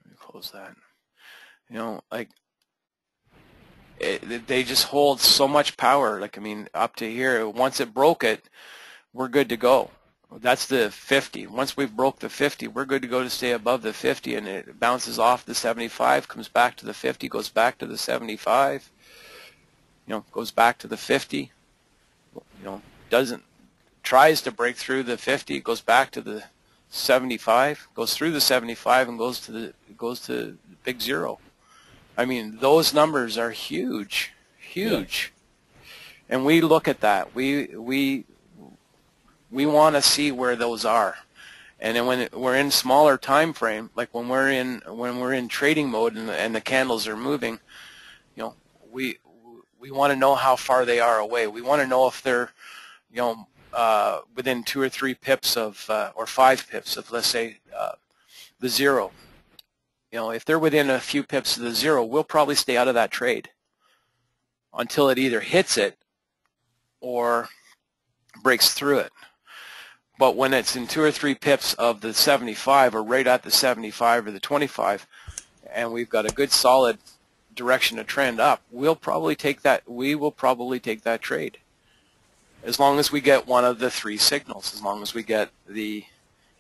Let me close that. You know, like they just hold so much power. Like, I mean, up to here. Once it broke it, we're good to go. That's the 50. Once we've broke the 50, we're good to go to stay above the 50, and it bounces off the 75, comes back to the 50, goes back to the 75, you know, goes back to the 50, you know, tries to break through the 50, goes back to the 75, goes through the 75, and goes to big 0. I mean, those numbers are huge, huge, yeah. And we look at that. We want to see where those are, and then when we're in smaller time frame, like when we're in trading mode and the candles are moving, you know, we want to know how far they are away. We want to know if they're, you know, within 2 or 3 pips of or 5 pips of, let's say, the 0. You know, if they're within a few pips of the 0, we'll probably stay out of that trade until it either hits it or breaks through it. But when it's in 2 or 3 pips of the 75 or right at the 75 or the 25, and we've got a good solid direction to trend up, we'll probably take that. We will probably take that trade, as long as we get one of the 3 signals. As long as we get the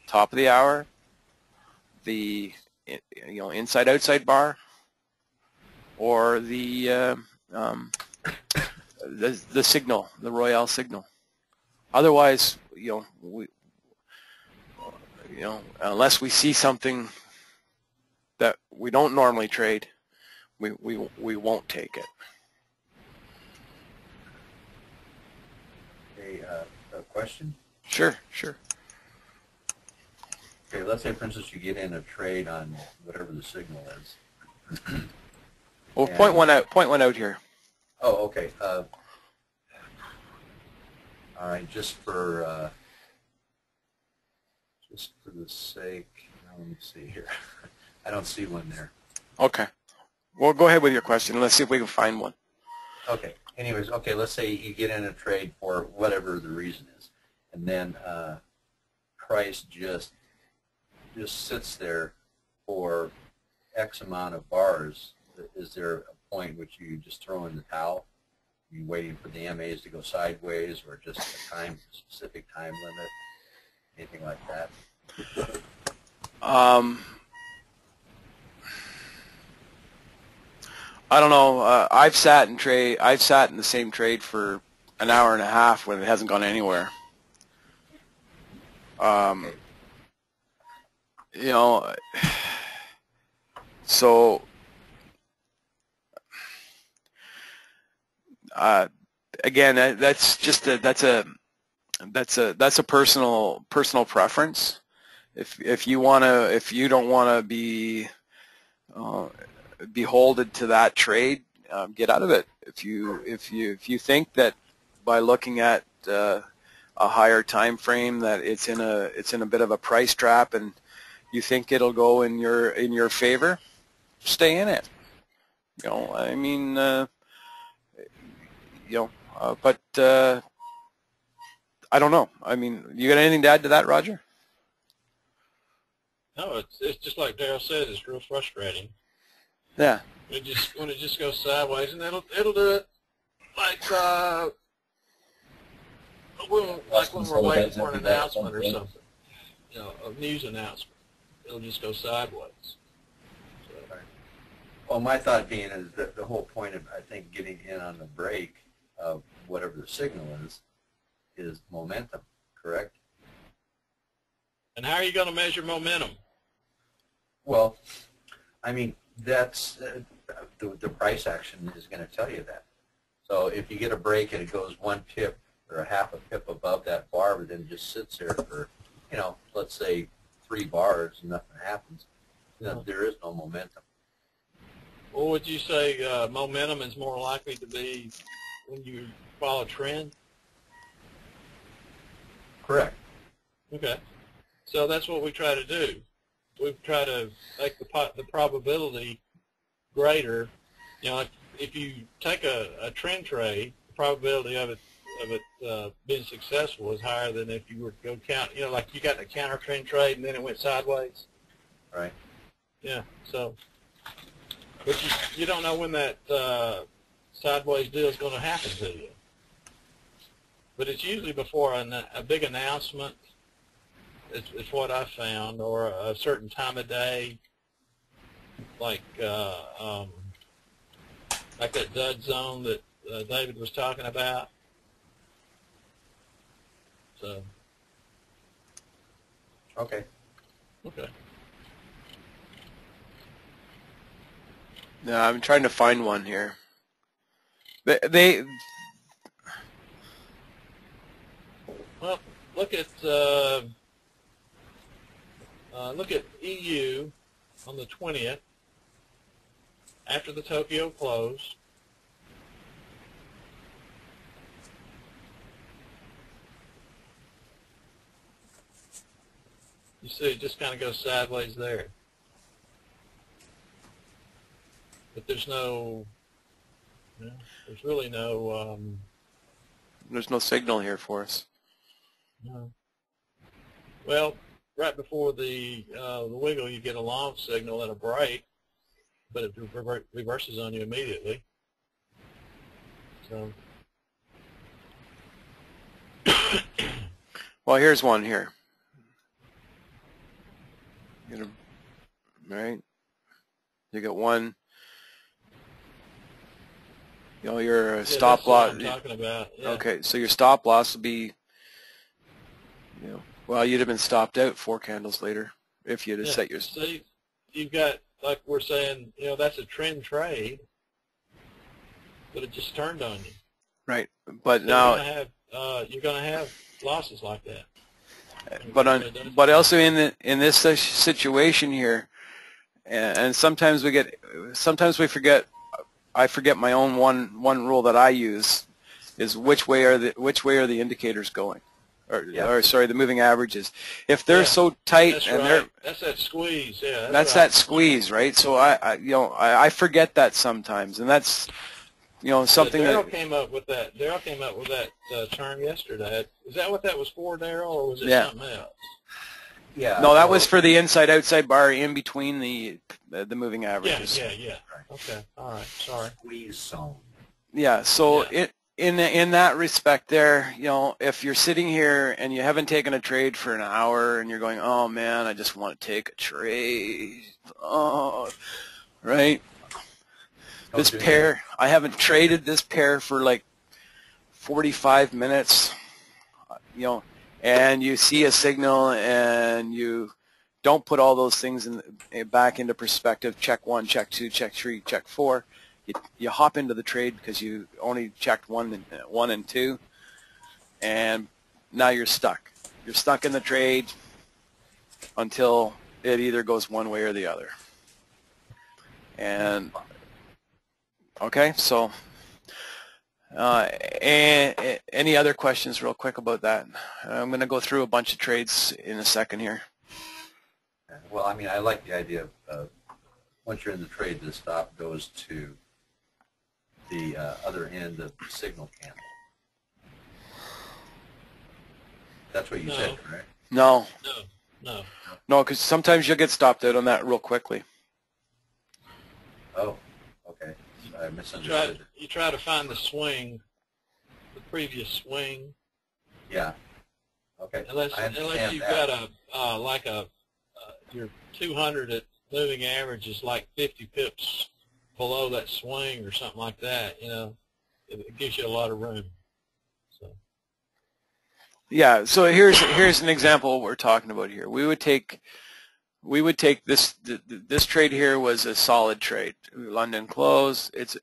top of the hour, the inside outside bar, or the signal, the Royale signal. Otherwise, unless we see something that we don't normally trade, we won't take it. Okay, a question? Sure. Okay, let's say, for instance, you get in a trade on whatever the signal is. Well, point one out here. Oh, okay. All right, just for the sake, let me see here. I don't see one there. Okay. Well, go ahead with your question. Let's see if we can find one. Okay. Anyways, okay, let's say you get in a trade for whatever the reason is, and then price just sits there for X amount of bars. Is there a point which you just throw in the towel? Are you waiting for the MAs to go sideways, or just a specific time limit? Anything like that? I don't know. I've sat in the same trade for an hour and a half when it hasn't gone anywhere. So again, that's just that's a personal preference. If you don't want to be beholden to that trade, get out of it. If you think that by looking at a higher time frame that it's in a bit of a price trap, and you think it'll go in your favor, stay in it. I mean, but I don't know. I mean, you got anything to add to that, Roger? No, it's just like Daryl said. It's real frustrating. Yeah. When it just goes sideways, and it'll do it like when we're waiting for an announcement or something, a news announcement. It'll just go sideways. So. Well, my thought being is that the whole point of, I think, getting in on the break of whatever the signal is momentum, correct? And how are you going to measure momentum? Well, I mean, that's the price action is going to tell you that. So if you get a break and it goes 1 pip or a half a pip above that bar, but then just sits there for, let's say 3 bars and nothing happens, there is no momentum. Or would you say momentum is more likely to be when you follow trend? Correct. Okay. So that's what we try to do. We try to make the probability greater. You know, if you take a trend trade, the probability of it being successful is higher than if you were to go count. You know, like you got the counter trend trade and then it went sideways. Right. Yeah. So, but you don't know when that sideways deal is going to happen to you. But it's usually before a big announcement. It's what I found, or a certain time of day, like that dud zone that David was talking about. So. Okay. Okay. No, I'm trying to find one here. Well, look at EU on the 20th after the Tokyo close. You see, it just kind of goes sideways there. But there's no, there's really no. There's no signal here for us. No. Well, right before the wiggle, you get a long signal and a break, but it reverses on you immediately. So. Well, here's one here. Right? You get one. You know, your stop loss. That's what I'm talking about. Yeah. Okay, so your stop loss will be, well, you'd have been stopped out 4 candles later if you'd have set your. See, you've got, like we're saying, that's a trend trade, but it just turned on you. Right, but so now you're going to have losses like that. But also in this situation here, and sometimes we forget. I forget my own one rule that I use is which way are the indicators going, or sorry, the moving averages. If they're so tight that's that squeeze, yeah. That's that squeeze, right? So I forget that sometimes, and that's something Daryl that came up with that. Daryl came up with that term yesterday. Is that what that was for, Daryl, or was it something else? Yeah. No, that was for the inside-outside bar in between the moving averages. Yeah. Okay. All right. Sorry. Squeeze zone. Yeah. So in that respect, there, if you're sitting here and you haven't taken a trade for an hour and you're going, oh man, I just want to take a trade. Oh, right. This pair, I haven't traded this pair for like 45 minutes. And you see a signal and you don't put all those things back into perspective, check 1, check 2, check 3, check 4. You hop into the trade because you only checked 1 and 2, and now you're stuck. You're stuck in the trade until it either goes one way or the other. And, okay, so... any other questions real quick about that? I'm going to go through a bunch of trades in a second here. Well, I mean, I like the idea of once you're in the trade, the stop goes to the other end of the signal candle. That's what you said, correct? No. No, because sometimes you'll get stopped out on that real quickly. Oh, okay. I misunderstood. You try to find the swing, the previous swing. Yeah. Okay. Unless you've got your 200 at moving average is like 50 pips below that swing or something like that. It gives you a lot of room. So. Yeah. So here's an example of what we're talking about here. We would take this trade here was a solid trade. London close, it's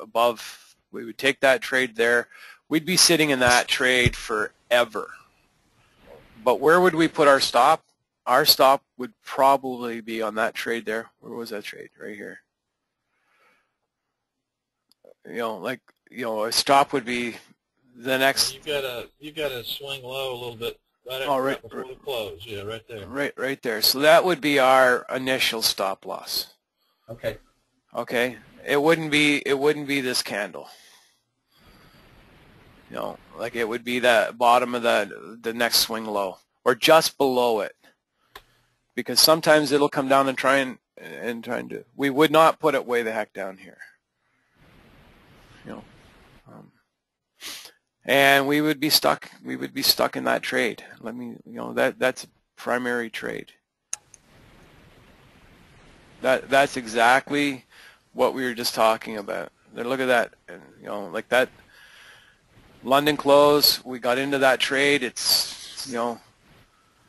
above. We would take that trade there. We'd be sitting in that trade forever. But where would we put our stop? Our stop would probably be on that trade there. Where was that trade? Right here. like a stop would be the next. You gotta swing low a little bit right before the close. Yeah, right there. Right there. So that would be our initial stop loss. Okay. Okay. It wouldn't be this candle. Like it would be the bottom of the next swing low, or just below it, because sometimes it'll come down and trying to. We would not put it way the heck down here. And we would be stuck. We would be stuck in that trade. That's a primary trade. That's exactly what we were just talking about. Look at that. And, like that London close. We got into that trade. It's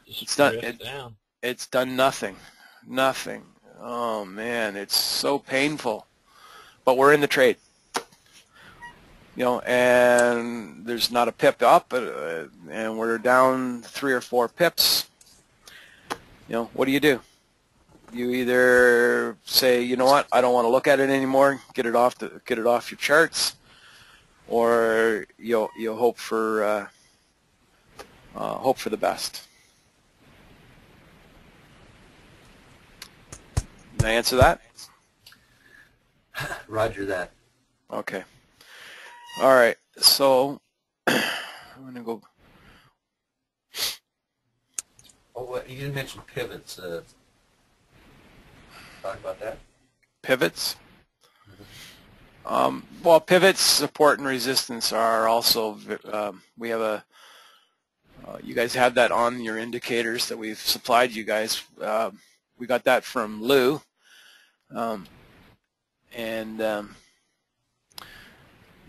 it's done nothing. Nothing. Oh man, it's so painful. But we're in the trade. And there's not a pip up, and we're down 3 or 4 pips. What do? You either say, you know what, I don't want to look at it anymore, get it off your charts, or you'll hope for the best. Can I answer that? Roger that. Okay. All right. So I'm gonna go. Oh, well, you didn't mention pivots. Talk about that. Pivots. Well, pivots, support and resistance are also. We have you guys have that on your indicators that we've supplied you guys. We got that from Lou, and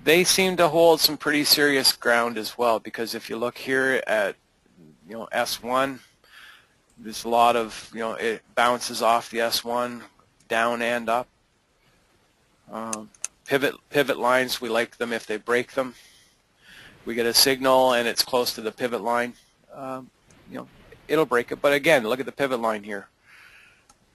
they seem to hold some pretty serious ground as well, because if you look here at S1, there's a lot of it bounces off the S1 down and up. Pivot lines, we like them if they break them. We get a signal and it's close to the pivot line, it'll break it. But again, look at the pivot line here.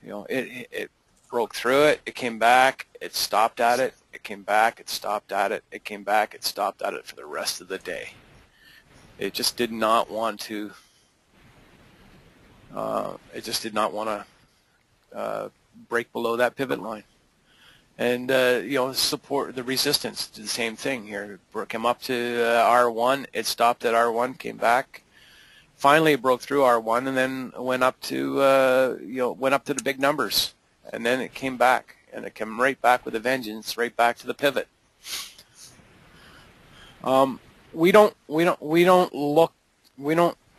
It broke through it, it came back, it stopped at it, it came back, it stopped at it, it came back, it stopped at it for the rest of the day. It just did not want to. It just did not want to break below that pivot line. And support the resistance, the same thing here. It came up to R1, it stopped at R1, came back. Finally, it broke through R1 and then went up to the big numbers, and then it came back, and it came right back with a vengeance, right back to the pivot. We don't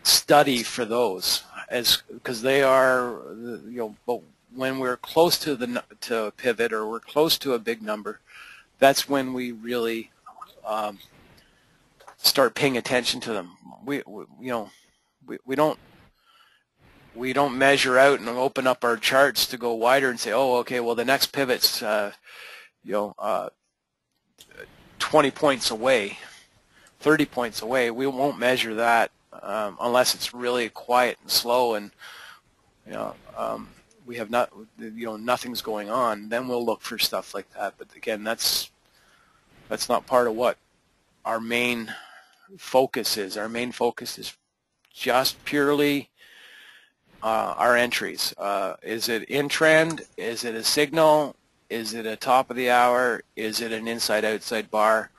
study for those because they are but when we're close to a pivot or we're close to a big number, that's when we really start paying attention to them. We don't measure out and open up our charts to go wider and say, oh, okay, well the next pivot's 20 points away, 30 points away. We won't measure that unless it's really quiet and slow and we have nothing's going on. Then we'll look for stuff like that. But again, that's not part of what our main focus is. Our main focus is just purely our entries. Is it in trend? Is it a signal? Is it a top of the hour? Is it an inside-outside bar?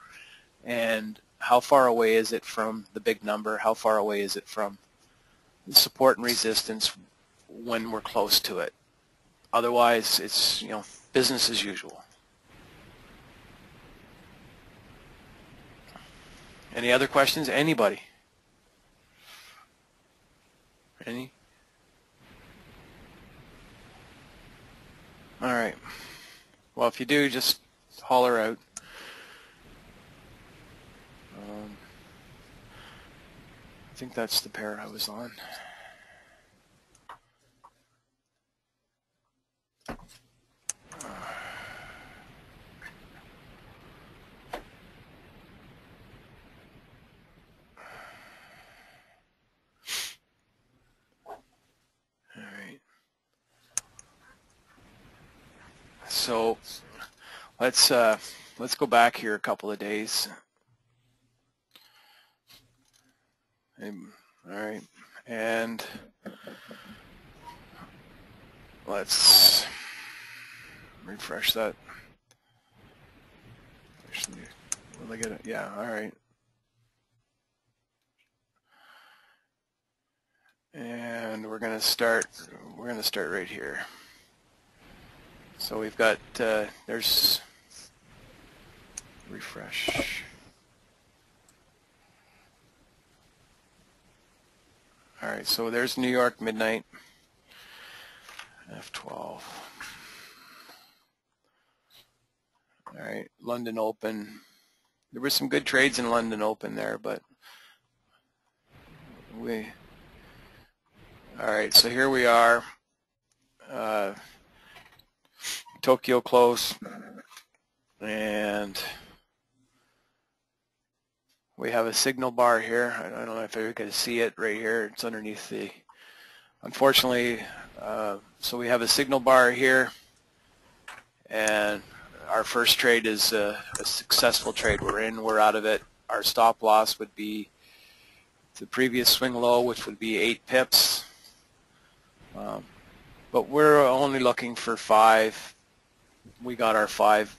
And how far away is it from the big number? How far away is it from the support and resistance when we're close to it? Otherwise, it's business as usual. Any other questions? Anybody? Any? All right. Well, if you do, just holler out. I think that's the pair I was on. So let's let's go back here a couple of days. All right, and let's refresh that. Will I get it? Yeah, all right. And we're gonna start right here. So we've got there's refresh. All right, so there's New York midnight, F12. All right, London Open. There were some good trades in London Open there, but all right, so here we are, Tokyo close, and we have a signal bar here. I don't know if you can see it right here. It's underneath the, unfortunately, so we have a signal bar here, and our first trade is a successful trade. We're in, we're out of it. Our stop loss would be the previous swing low, which would be 8 pips. But we're only looking for 5. We got our 5.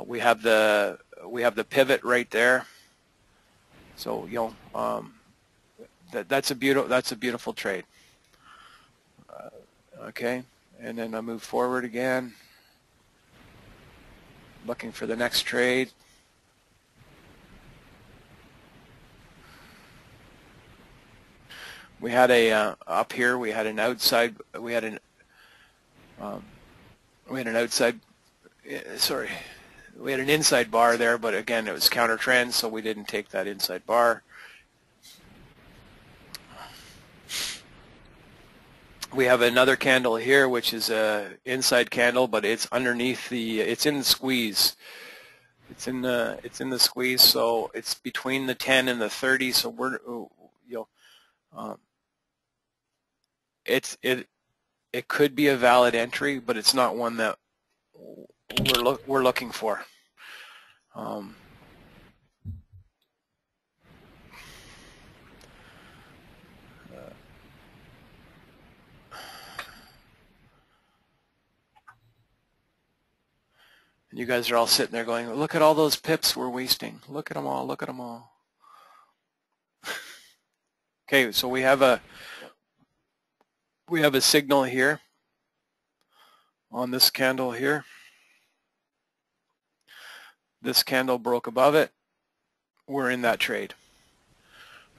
We have the pivot right there. So that's a beautiful trade. Okay, and then I move forward again, looking for the next trade. We had a up here. We had an outside. We had an outside. Sorry, we had an inside bar there, but again, it was counter trend, so we didn't take that inside bar. We have another candle here, which is a inside candle, but it's underneath the. It's in the squeeze. It's in the squeeze, so it's between the 10 and the 30. So we're it could be a valid entry, but it's not one that we're looking for. And you guys are all sitting there going, look at all those pips we're wasting. Look at them all. Look at them all. Okay, so we have a signal here on this candle here. This candle broke above it. We're in that trade.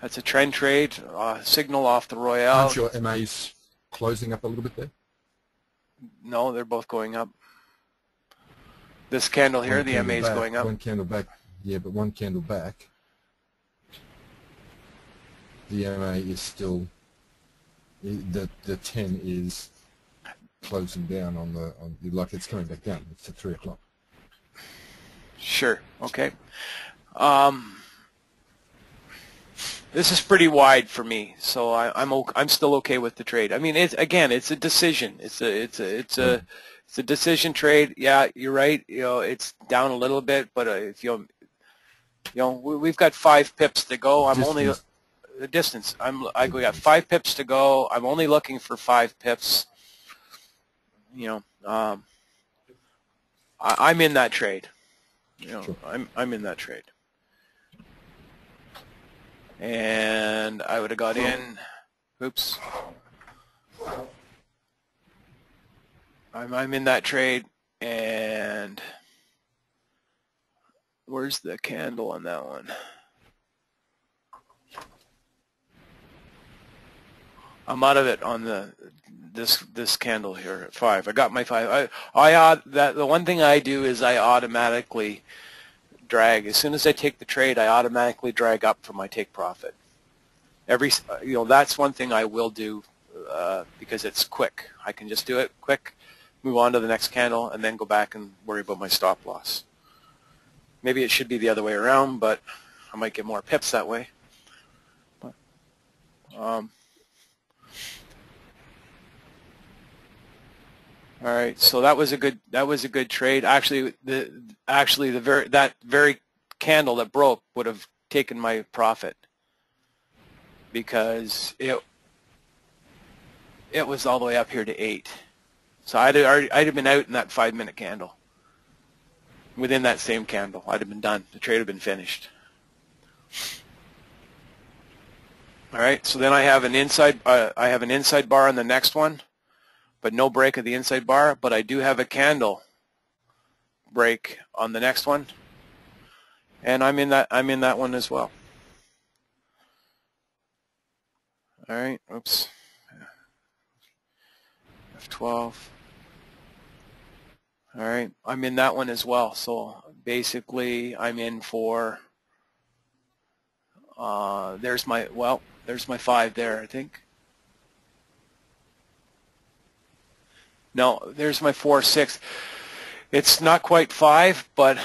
That's a trend trade, signal off the Royale. Aren't your MAs closing up a little bit there? No, they're both going up. This candle here, the MA is going up. One candle back, yeah, but one candle back, the MA is still, the 10 is closing down on like it's coming back down. It's at 3 o'clock. Sure. Okay. This is pretty wide for me, so I'm still okay with the trade. I mean, it's a decision. It's a decision trade. Yeah, you're right. It's down a little bit, but if we've got 5 pips to go. I'm only the distance. We got 5 pips to go. I'm only looking for 5 pips. I'm in that trade. Sure. I'm in that trade. And I would have got in. Oops. I'm in that trade, and where's the candle on that one? I'm out of it on this candle here at 5. I got my 5. The one thing I do is I automatically drag. As soon as I take the trade, I automatically drag up for my take profit. That's one thing I will do because it's quick. I can just do it quick, move on to the next candle, and then go back and worry about my stop loss. Maybe it should be the other way around, but I might get more pips that way. But, All right, so that was a good trade. Actually, that very candle that broke would have taken my profit because it was all the way up here to 8. So I'd have been out in that 5-minute candle. Within that same candle, I'd have been done. The trade had been finished. All right, so then I have an inside bar on the next one, but no break of the inside bar. But I do have a candle break on the next one, and I'm in that one as well. All right, oops. F12. All right, I'm in that one as well. So basically, I'm in for. There's my 5 there, I think. No, there's my 4, 6. It's not quite 5, but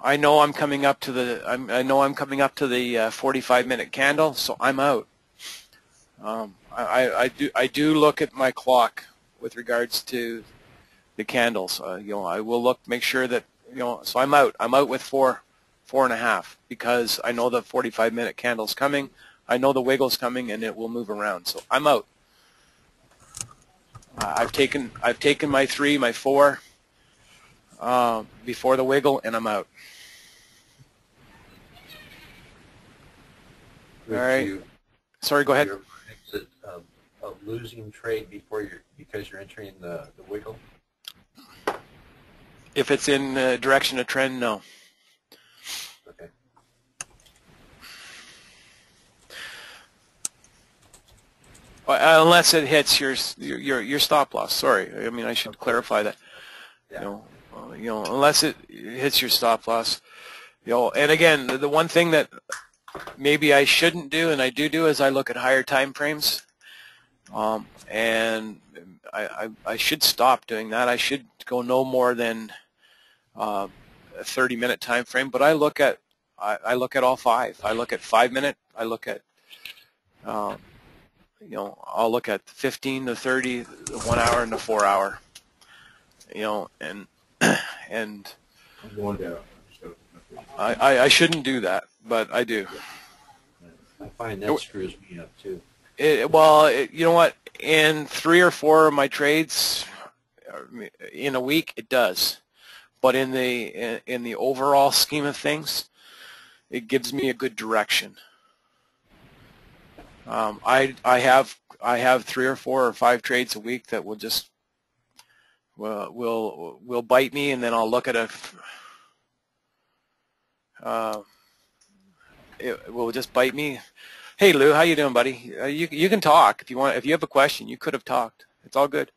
I know I'm coming up to the 45-minute candle, so I'm out. I do look at my clock with regards to the candles. I will make sure that so I'm out. I'm out with 4.5 because I know the 45-minute candle's coming. I know the wiggle's coming and it will move around. So I'm out. I've taken my 3, my 4 before the wiggle, and I'm out. All right. Sorry, go ahead. Exit a losing trade because you're entering the wiggle. If it's in direction of trend, no. Okay. Unless it hits your stop loss. Sorry, I mean I should clarify that. Yeah. Unless it hits your stop loss. And again, the one thing that maybe I shouldn't do, and I do, is I look at higher time frames. And I should stop doing that. I should go no more than a 30-minute time frame. But I look at all 5. I look at 5-minute. I look at I'll look at 15 to 30, the 1 hour, and the 4 hour. And I'm going down. I shouldn't do that, but I do. I find that screws me up too. You know what? In 3 or 4 of my trades in a week, it does. But in the overall scheme of things, it gives me a good direction. I have 3 or 4 or 5 trades a week that will just will bite me, and then I'll look at it will just bite me. Hey Lou, how you doing, buddy? You can talk if you want. If you have a question, you could have talked. It's all good.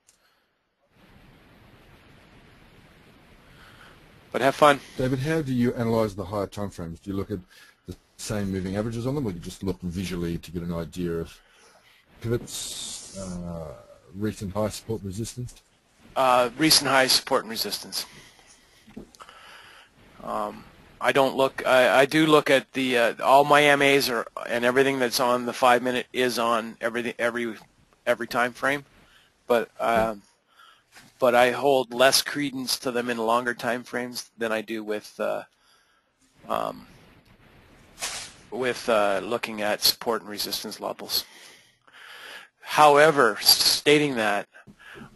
But have fun. David, how do you analyze the higher time frames? Do you look at the same moving averages on them, or do you just look visually to get an idea of pivots, recent high support and resistance? Recent high support and resistance. I don't look. I do look at the all my MAs and everything that's on the 5-minute is on every time frame, but I hold less credence to them in longer time frames than I do with looking at support and resistance levels. However, stating that,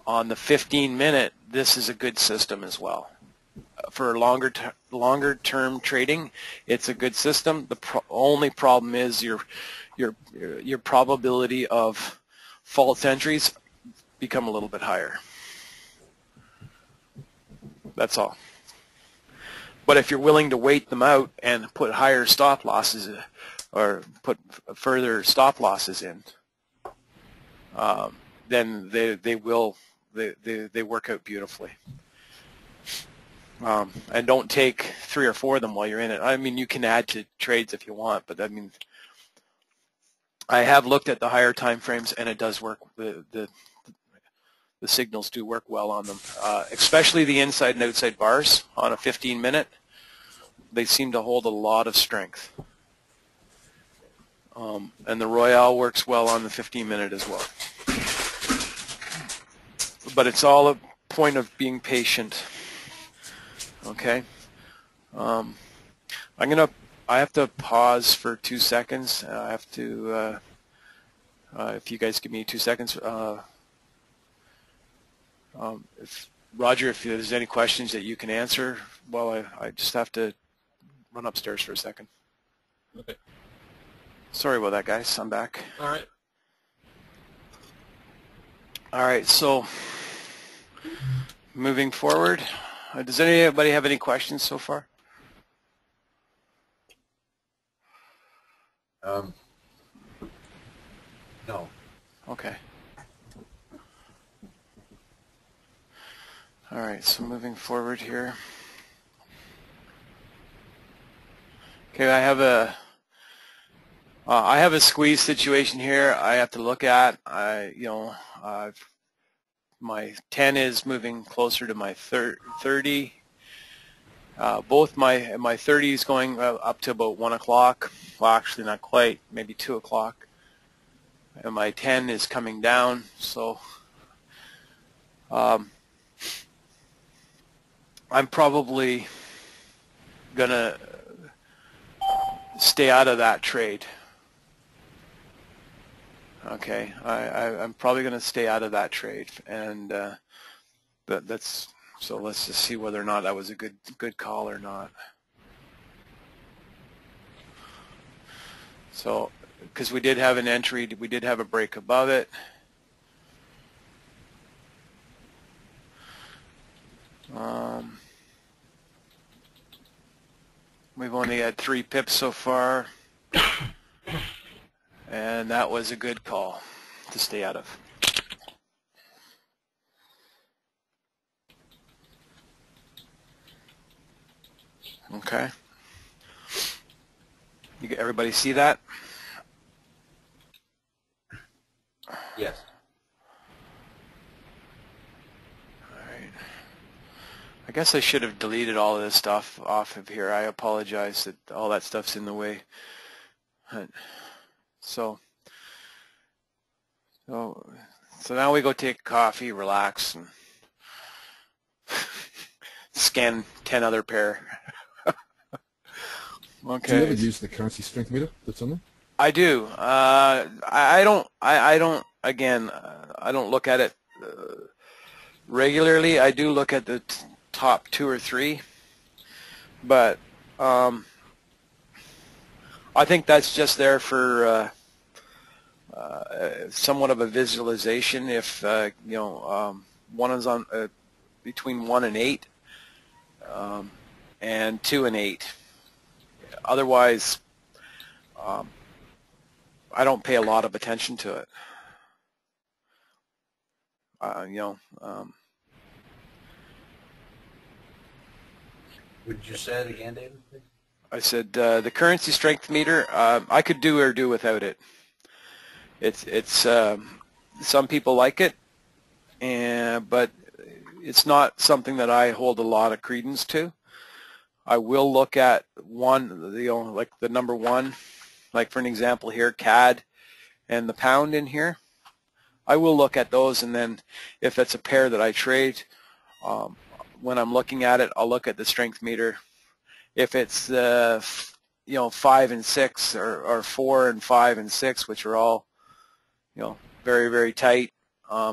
on the 15-minute, this is a good system as well. For longer term trading, it's a good system. The only problem is your probability of false entries become a little bit higher. That's all. But if you're willing to wait them out and put higher stop losses or put further stop losses in, then they work out beautifully. And don't take 3 or 4 of them while you're in it. I mean, you can add to trades if you want, but I mean, I have looked at the higher time frames, and it does work. The signals do work well on them, especially the inside and outside bars on a 15-minute. They seem to hold a lot of strength. And the Royale works well on the 15-minute as well. But it's all point of being patient. Okay. I have to pause for 2 seconds. I have to, if you guys give me 2 seconds. Roger, if there's any questions that you can answer, well, I just have to run upstairs for a second. Okay. Sorry about that, guys. I'm back. All right. All right, so moving forward, does anybody have any questions so far? No. Okay. All right, so moving forward here. Okay, I have a squeeze situation here I have to look at. My 10 is moving closer to my 30. Both my 30 is going up to about 1 o'clock. Well, actually not quite, maybe 2 o'clock. And my 10 is coming down, so I'm probably gonna stay out of that trade. Okay, I'm probably going to stay out of that trade, and that's so. Let's just see whether or not that was a good call or not. So, because we did have an entry, we did have a break above it. We've only had 3 pips so far. And that was a good call to stay out of. Okay. Everybody see that? Yes. All right. I guess I should have deleted all of this stuff off of here. I apologize that all that stuff's in the way. So now we go take coffee, relax, and scan 10 other pair. Okay. Do you ever use the currency strength meter that's on there? I do. I don't. Again, I don't look at it regularly. I do look at the top 2 or 3, but I think that's just there for somewhat of a visualization. If one is on between 1 and 8, and 2 and 8. Otherwise, I don't pay a lot of attention to it. Would you say it again, David? I said the currency strength meter. I could do without it. It's some people like it, but it's not something that I hold a lot of credence to. I will look at like the number 1, like for an example here, CAD and the pound in here. I will look at those, and then if it's a pair that I trade, when I'm looking at it, I'll look at the strength meter. If it's 5 and 6 or 4 and 5 and 6, which are all very, very tight, I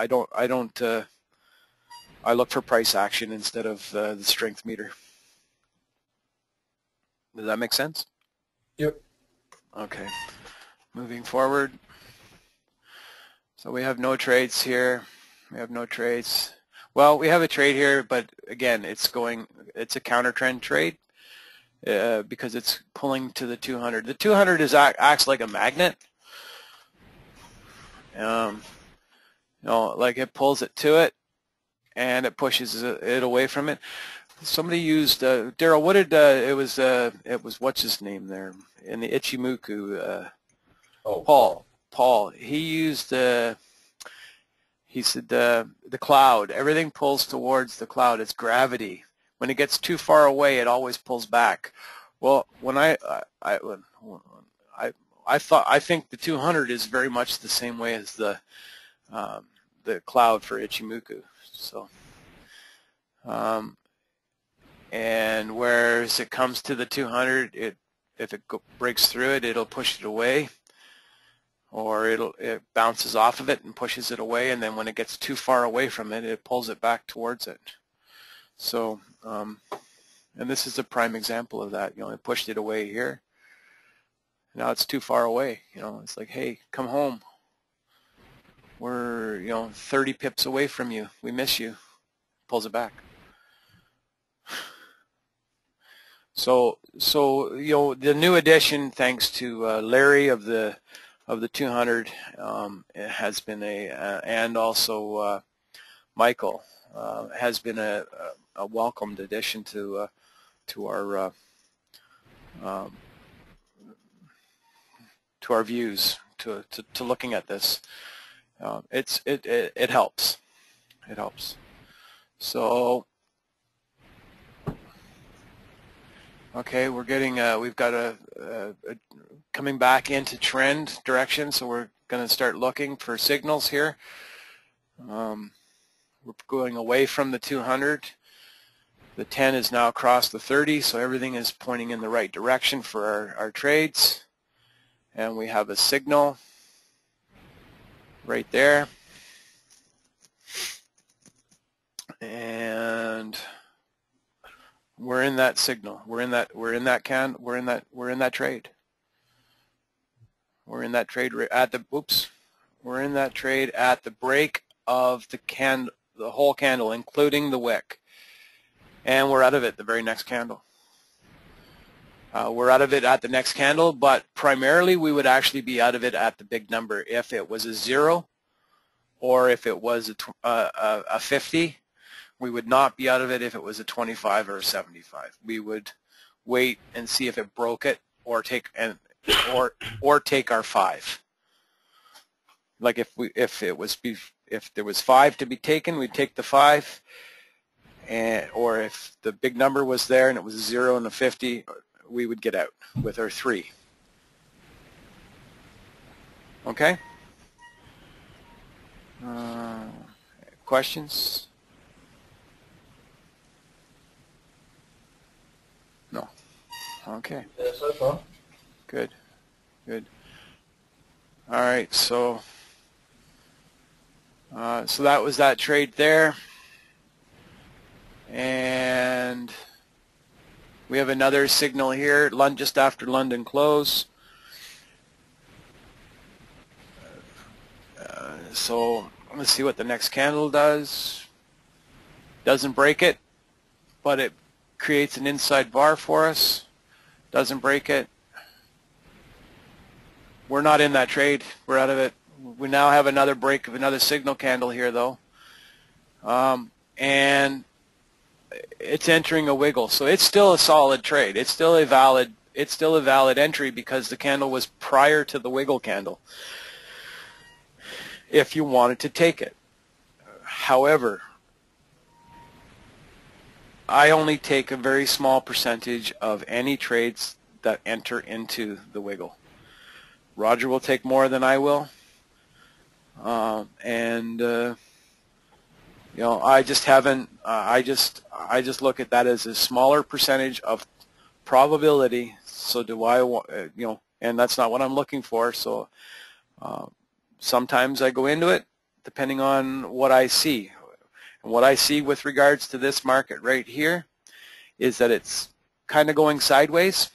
look for price action instead of the strength meter. Does that make sense? Yep. Okay. Moving forward. So we have no trades here. We have no trades. Well, we have a trade here, but again, it's a counter trend trade because it's pulling to the 200. The 200 acts like a magnet. Like it pulls it to it, and it pushes it away from it. Somebody used Daryl. What did it was what's his name there in the Ichimoku? Paul. He used he said the cloud. Everything pulls towards the cloud. It's gravity. When it gets too far away, it always pulls back. Well, when I think the 200 is very much the same way as the cloud for Ichimoku. So, and whereas it comes to the 200, if it breaks through it, it'll push it away, or it bounces off of it and pushes it away, and then when it gets too far away from it, it pulls it back towards it. So, and this is a prime example of that. You know, it pushed it away here. Now it's too far away. You know, it's like, hey, come home. We're, you know, 30 pips away from you. We miss you. Pulls it back. So you know, the new addition, thanks to Larry of the 200, it has been and also Michael has been a welcomed addition to our views to looking at this. It helps. It helps. So. Okay, we're getting we've got a coming back into trend direction, so we're going to start looking for signals here. We're going away from the 200. The 10 is now across the 30, so everything is pointing in the right direction for our trades. And we have a signal right there. And we're in that signal. We're in that trade. We're in that trade at the We're in that trade at the break of the whole candle, including the wick, and we're out of it the very next candle. We're out of it at the next candle, but primarily we would actually be out of it at the big number if it was a 0 or if it was a 50. We would not be out of it if it was a 25 or a 75. We would wait and see if it broke it, or take our 5. Like if there was 5 to be taken, we'd take the 5, or if the big number was there and it was a 0 and a 50, we would get out with our 3. Okay. Questions? No. Okay. Yeah, so far. Good. Good. All right. So that was that trade there, and we have another signal here, just after London close. So let's see what the next candle does. Doesn't break it, but it creates an inside bar for us. Doesn't break it. We're not in that trade. We're out of it. We now have another break of another signal candle here, though, and it's entering a wiggle. So it's still a solid trade. It's still a valid entry because the candle was prior to the wiggle candle, if you wanted to take it. However, I only take a very small percentage of any trades that enter into the wiggle. Roger will take more than I will, and you know, I just haven't. I just look at that as a smaller percentage of probability. So do I want, you know, and that's not what I'm looking for. So sometimes I go into it depending on what I see. And what I see with regards to this market right here is that it's kind of going sideways.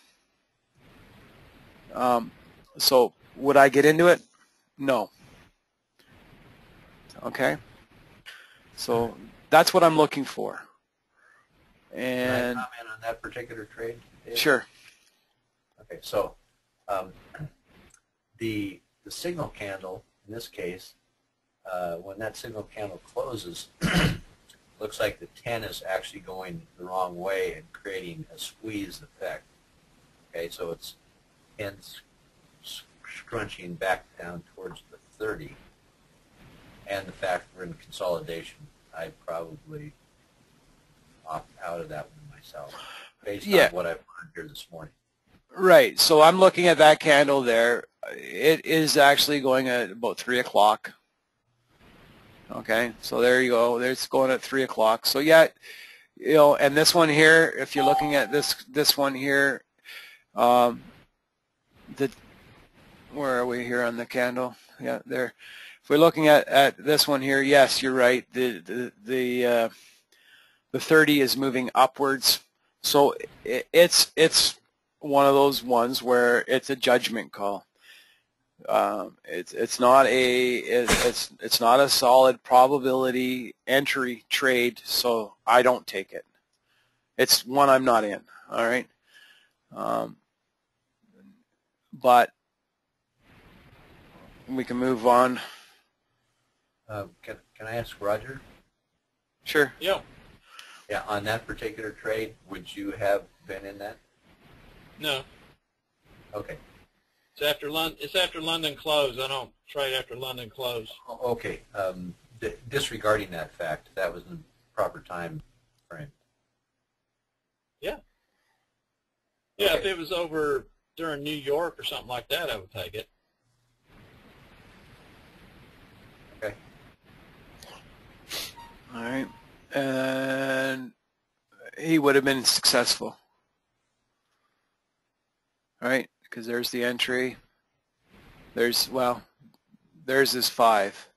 So would I get into it? No. Okay. So that's what I'm looking for. And can I comment on that particular trade, Dave? Sure. Okay, so the signal candle in this case, when that signal candle closes, looks like the 10 is actually going the wrong way and creating a squeeze effect. Okay, so it's 10 scrunching back down towards the 30, and the fact we're in consolidation, I'd probably opt out of that one myself, based on what I've learned here this morning. Right. So I'm looking at that candle there. It is actually going at about 3 o'clock. Okay, so there you go. There's going at 3 o'clock. So yeah, you know, and this one here, if you're looking at this one here, the where are we here on the candle? Yeah, there. If we're looking at this one here, yes, you're right. The 30 is moving upwards. So it's one of those ones where it's a judgment call. It's not a solid probability entry trade, so I don't take it. It's one I'm not in. All right, but we can move on. Can I ask Roger? Sure. Yeah. Yeah, on that particular trade, would you have been in that? No. Okay. It's after London close. I don't trade after London close. Okay. Disregarding that fact, that was the proper time frame. Yeah. Yeah, Okay. if it was over during New York or something like that, I would take it. Okay. All right, and he would have been successful. All right, because there's the entry. There's his 5.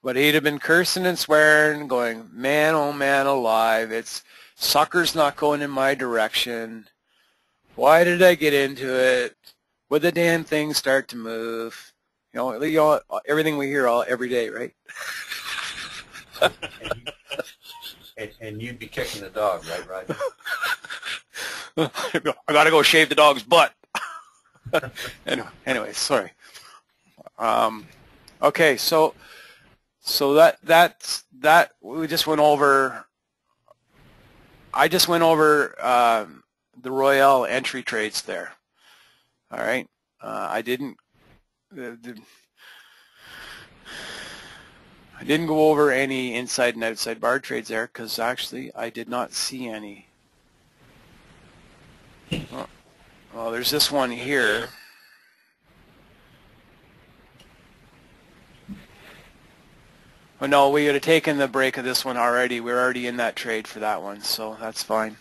But he'd have been cursing and swearing, going, man, oh man alive, it's sucker's not going in my direction. Why did I get into it? Would the damn thing start to move? You know everything we hear every day, right? And you'd be kicking the dog, right, Roger? I got to go shave the dog's butt. Anyway, sorry. Okay, so that we just went over. I just went over the Royale entry trades there. All right, I didn't go over any inside and outside bar trades there because actually I did not see any. Well, there's this one here. Oh, no, we would have taken the break of this one already. We're already in that trade for that one, so that's fine.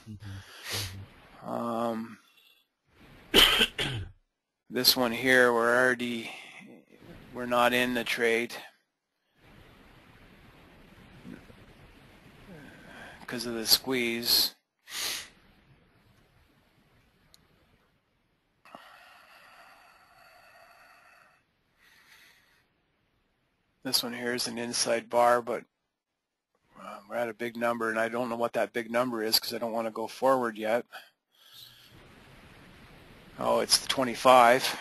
This one here, we're not in the trade because of the squeeze. This one here is an inside bar, but we're at a big number, and I don't know what that big number is because I don't want to go forward yet. Oh, it's the 25.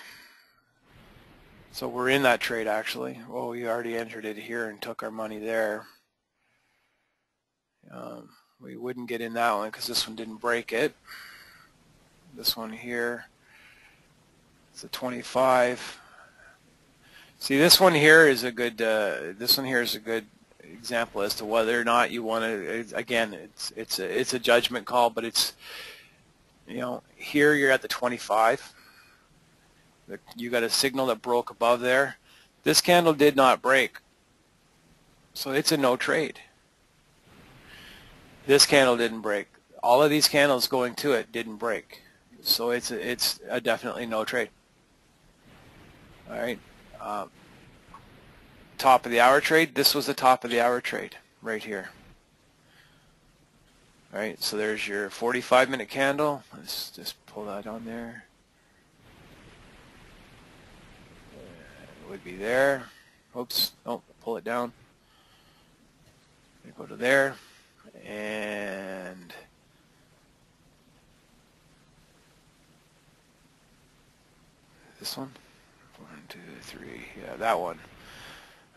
So we're in that trade, actually. Well, we already entered it here and took our money there. We wouldn't get in that one because this one didn't break it. This one here, it's a 25. See, this one here is a good. This one here is a good example as to whether or not you want to. Again, it's a judgment call, but it's, you know, here you're at the 25. You got a signal that broke above there. This candle did not break, so it's a no trade. This candle didn't break. All of these candles going to it didn't break, so it's a definitely no trade. All right. Top of the hour trade. This was the top of the hour trade right here. All right, so there's your 45-minute candle. Let's just pull that on there. It would be there. Oops, oh, pull it down. Go to there, and this one. 1, 2, 3, yeah, that one.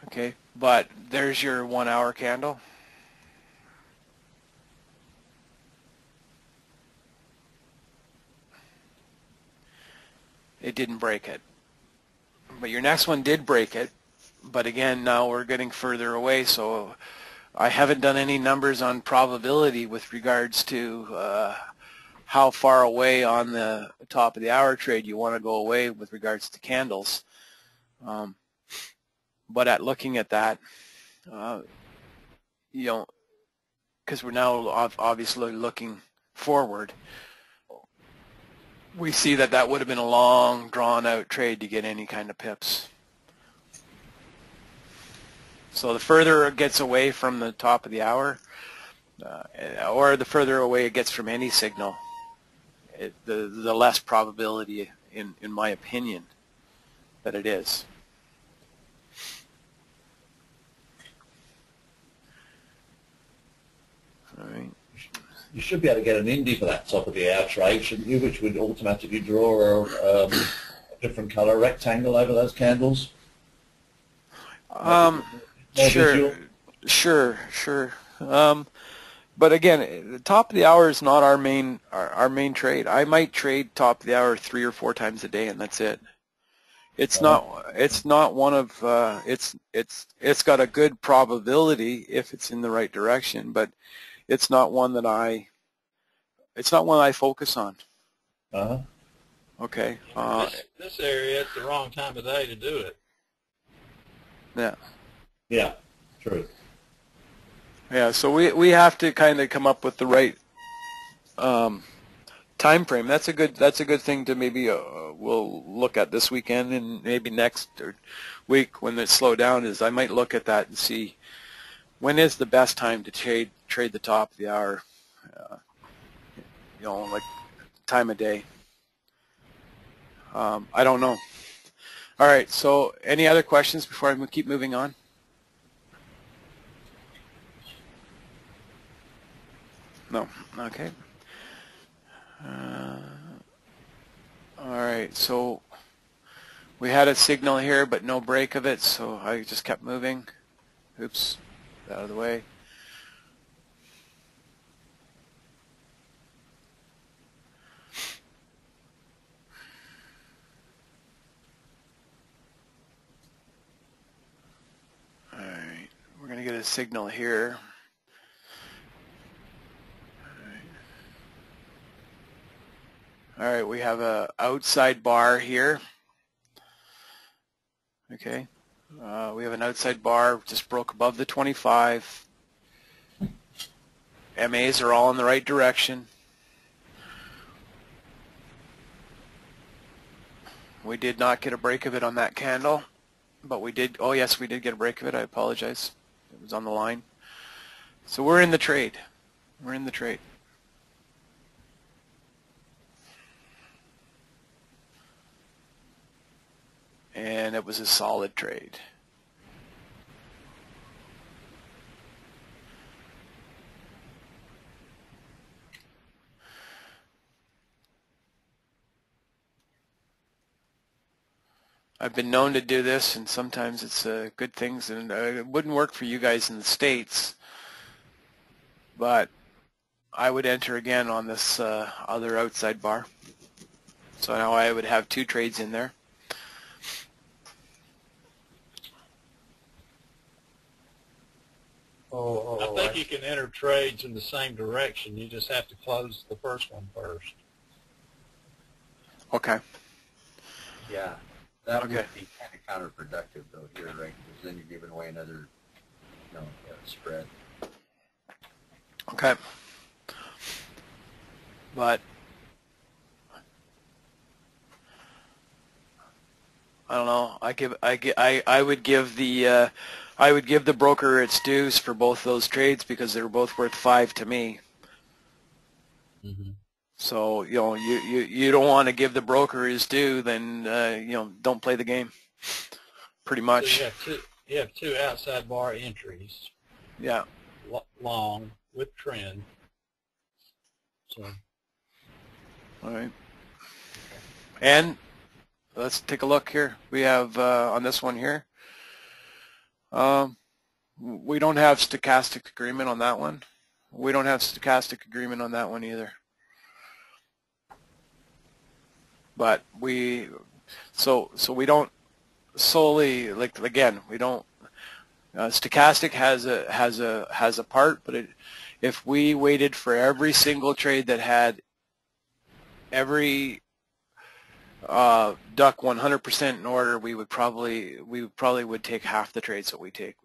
Okay, but there's your 1 hour candle. It didn't break it. But your next one did break it. But again, now we're getting further away, so I haven't done any numbers on probability with regards to how far away on the top of the hour trade you want to go away with regards to candles. but at looking at that, you know, because we're now obviously looking forward, we see that that would have been a long, drawn-out trade to get any kind of pips. So the further it gets away from the top of the hour, or the further away it gets from any signal, the less probability, in my opinion, that it is. All right. You should be able to get an Indy for that top of the hour trade, shouldn't you? Which would automatically draw a different colour rectangle over those candles. Sure. But again, the top of the hour is not our main trade. I might trade top of the hour 3 or 4 times a day, and that's it. It's not one of it's got a good probability if it's in the right direction, but it's not one that I focus on. Okay. This area, it's the wrong time of day to do it. Yeah. Yeah. True. Yeah. So we have to kind of come up with the right time frame. That's a good thing to maybe we'll look at this weekend and maybe next week when they slow down. Is I might look at that and see when is the best time to trade the top of the hour. Like time of day. I don't know. All right. So any other questions before I keep moving on? No. Okay. All right. So we had a signal here, but no break of it, so I just kept moving. Oops. Out of the way. All right. We're going to get a signal here. All right, we have a outside bar here. Okay, we have an outside bar just broke above the 25. MAs are all in the right direction. We did not get a break of it on that candle, but we did. Oh yes, we did get a break of it. I apologize. It was on the line. So we're in the trade. We're in the trade. And it was a solid trade. I've been known to do this, and sometimes it's good things, and it wouldn't work for you guys in the States, but I would enter again on this other outside bar. So now I would have 2 trades in there. I think you can enter trades in the same direction. You just have to close the first one first. Okay. Yeah, that would be kind of counterproductive, though, here, right? Because then you're giving away another, spread. Okay. But I don't know. I would give the broker its dues for both those trades because they were both worth 5 to me. Mm-hmm. So you don't want to give the broker his due, then don't play the game. Pretty much. So you have two outside bar entries. Yeah. Long with trend. So. All right. And let's take a look here. We have on this one here. We don't have stochastic agreement on that one. We don't have stochastic agreement on that one either. But we don't solely, like, again, we don't. Stochastic has a part, but if we waited for every single trade that had every duck 100% in order, we probably would take half the trades that we take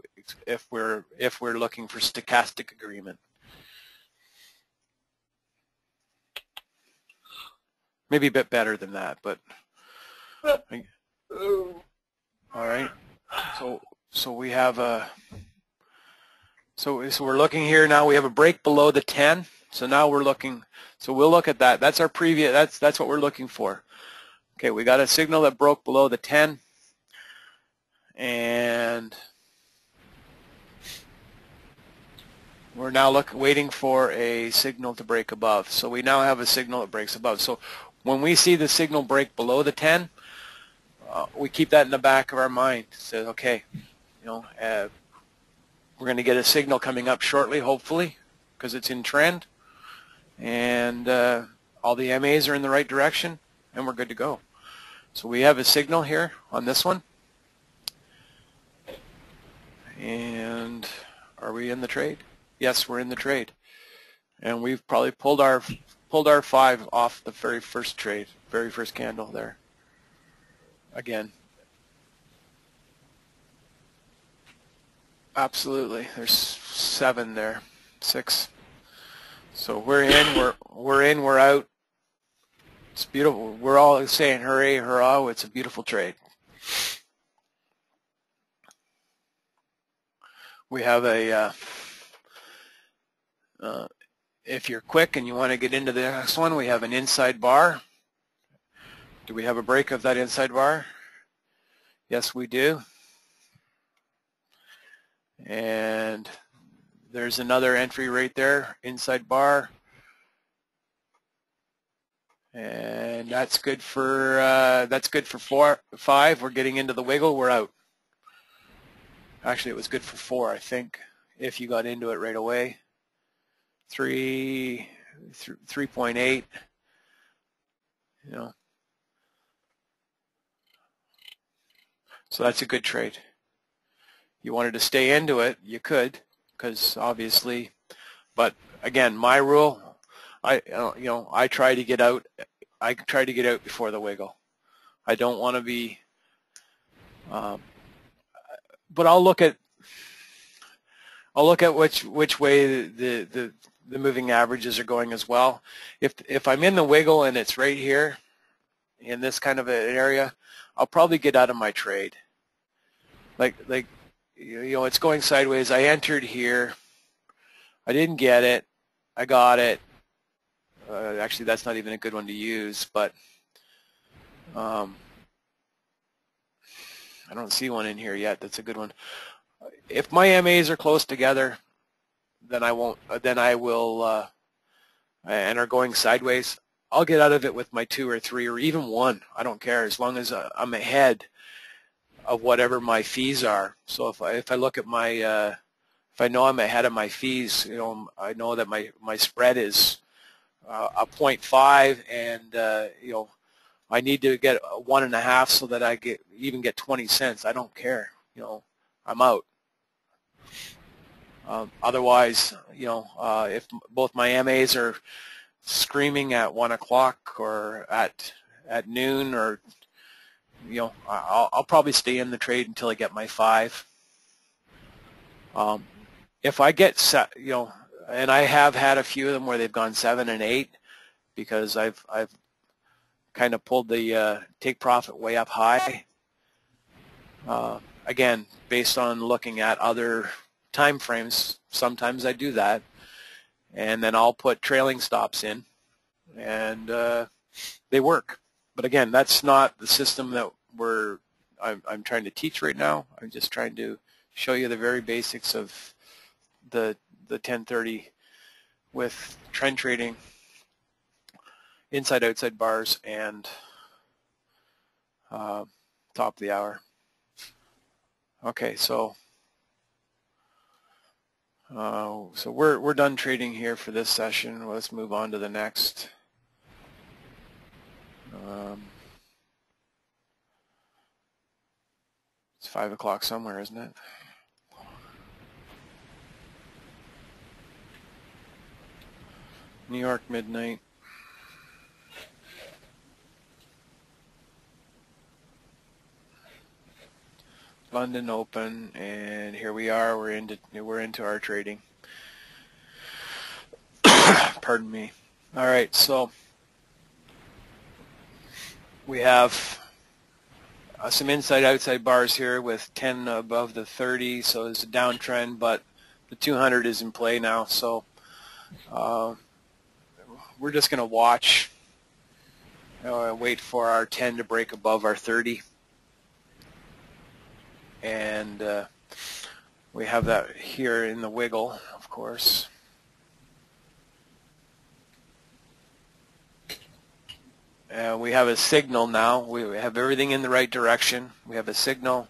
if we're looking for stochastic agreement. Maybe a bit better than that, but all right. So we have a so we're looking here now. We have a break below the 10. So now we're looking. So we'll look at that. That's our previous. That's what we're looking for. Okay, we got a signal that broke below the 10, and we're now waiting for a signal to break above. So we now have a signal that breaks above. So when we see the signal break below the 10, we keep that in the back of our mind. So okay, we're going to get a signal coming up shortly, hopefully, because it's in trend, and all the MAs are in the right direction, and we're good to go. So we have a signal here on this one. And are we in the trade? Yes, we're in the trade. And we've probably pulled our 5 off the very first trade, very first candle there. Again. Absolutely. There's 7 there. 6. So we're in, we're out. It's beautiful. We're all saying hooray, hurrah. It's a beautiful trade. We have a, if you're quick and you want to get into the next one, we have an inside bar. Do we have a break of that inside bar? Yes, we do. And there's another entry right there, inside bar. And that's good for 5. We're getting into the wiggle. We're out. Actually, it was good for 4, I think, if you got into it right away. 3.8. So that's a good trade. You wanted to stay into it, you could, because obviously. But again, my rule. I try to get out. I try to get out before the wiggle. I don't want to be. But I'll look at which way the moving averages are going as well. If I'm in the wiggle and it's right here in this kind of an area, I'll probably get out of my trade. Like it's going sideways. I entered here. I didn't get it. I got it. Actually, that's not even a good one to use, but I don't see one in here yet. That's a good one. If my MAs are close together, then I won't. Then I will, and are going sideways. I'll get out of it with my 2 or 3 or even 1. I don't care as long as I'm ahead of whatever my fees are. So if I look at my, if I know I'm ahead of my fees, I know that my spread is a 0.5, and I need to get 1.5 so that I even get 20 cents. I don't care. I'm out. Otherwise, if both my MAs are screaming at 1 o'clock or at noon, or I'll probably stay in the trade until I get my 5. If I get and I have had a few of them where they've gone 7 and 8, because I've kind of pulled the take profit way up high. Again, based on looking at other time frames, sometimes I do that, and then I'll put trailing stops in, and they work. But again, that's not the system that I'm trying to teach right now. I'm just trying to show you the very basics of the 1030 with trend trading, inside outside bars, and top of the hour. Okay, so we're done trading here for this session. Let's move on to the next. It's 5 o'clock somewhere, isn't it? New York midnight. London Open, and here we are. We're into our trading. Pardon me. All right, so we have some inside-outside bars here with 10 above the 30, so it's a downtrend, but the 200 is in play now, so we're just going to watch, wait for our 10 to break above our 30, and we have that here in the wiggle, of course. We have a signal now. We have everything in the right direction. We have a signal.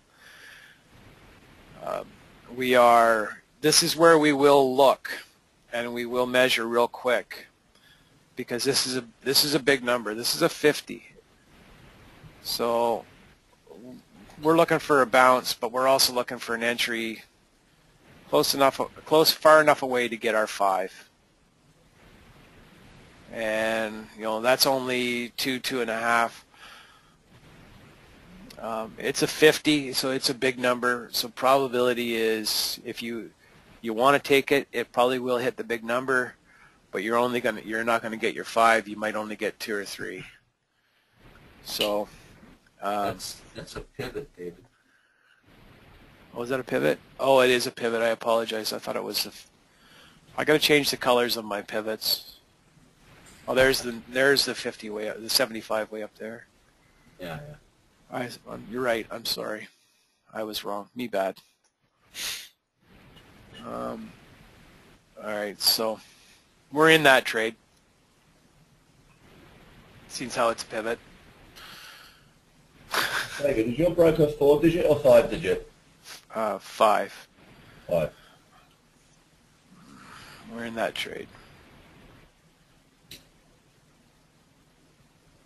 This is where we will look, and we will measure real quick, because this is a big number. This is a 50. So we're looking for a bounce, but we're also looking for an entry far enough away to get our 5. And that's only 2.5. It's a 50, so it's a big number. So probability is, if you want to take it, it probably will hit the big number, but you're not going to get your 5. You might only get 2 or 3. So that's a pivot, David. Oh, is that a pivot? Oh, it is a pivot. I apologize. I thought it was I got to change the colors of my pivots. Oh, there's the 50 way up, the 75 way up there. Yeah. You're right. I'm sorry. I was wrong. Me bad. All right, so we're in that trade. Seems how it's a pivot. David, is your broker 4-digit or 5-digit? 5. 5. We're in that trade.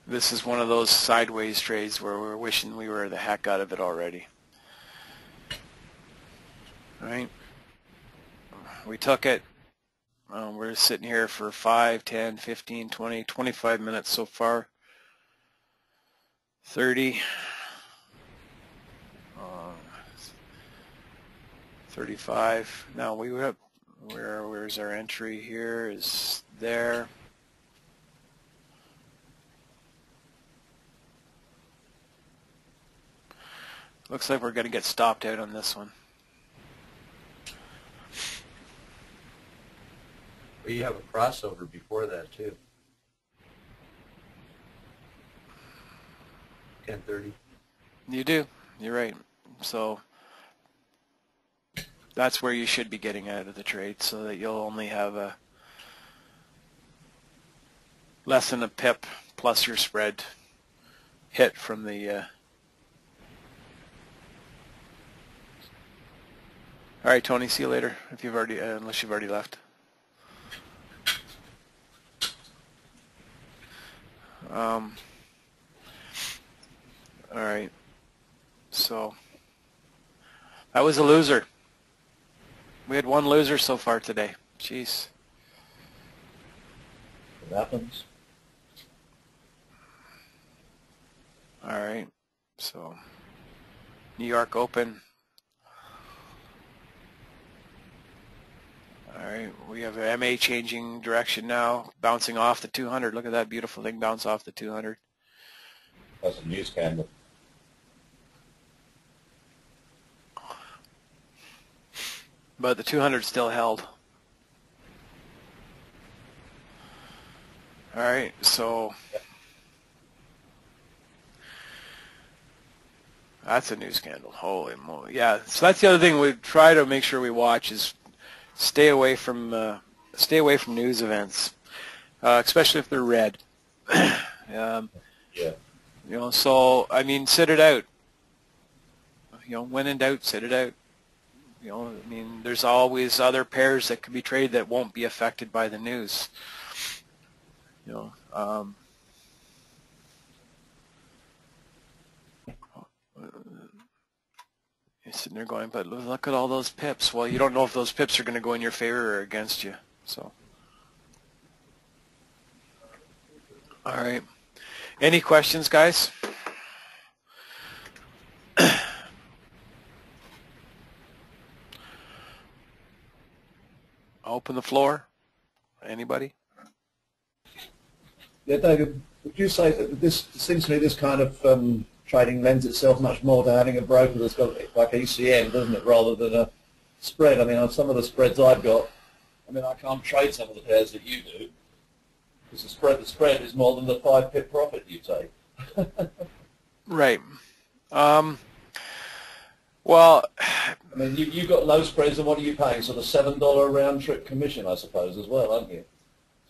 This is one of those sideways trades where we're wishing we were the heck out of it already. All right. We took it. We're sitting here for 5, 10, 15, 20, 25 minutes so far. 30. 35. Now we have, where's our entry here? Is there. Looks like we're going to get stopped out on this one. Well, you have a crossover before that too. 10:30. You do. You're right. So that's where you should be getting out of the trade, so that you'll only have a less than a pip plus your spread hit from the. All right, Tony. See you later. If you've already, unless you've already left. All right. So that was a loser. We had one loser so far today. Jeez. It happens. All right. So New York Open. All right, we have an MA changing direction now, bouncing off the 200. Look at that beautiful thing bounce off the 200. That's a news candle. But the 200 still held. All right, so that's a news candle. Holy moly! Yeah, so that's the other thing we try to make sure we watch is stay away from news events, especially if they're red. Yeah. So I mean, sit it out. When in doubt, sit it out. I mean, there's always other pairs that could be traded that won't be affected by the news. You're sitting there going, but look at all those pips. Well, you don't know if those pips are going to go in your favor or against you. So, all right. Any questions, guys? open the floor. Anybody? Yeah, David, would you say that this seems to me this kind of trading lends itself much more to having a broker that's got like ECN, doesn't it, rather than a spread? I mean, on some of the spreads I've got, I mean, I can't trade some of the pairs that you do because the spread is more than the 5 pip profit you take. Right. Well, I mean, you've got low spreads, and what are you paying? Sort of $7 round trip commission, I suppose, as well, aren't you?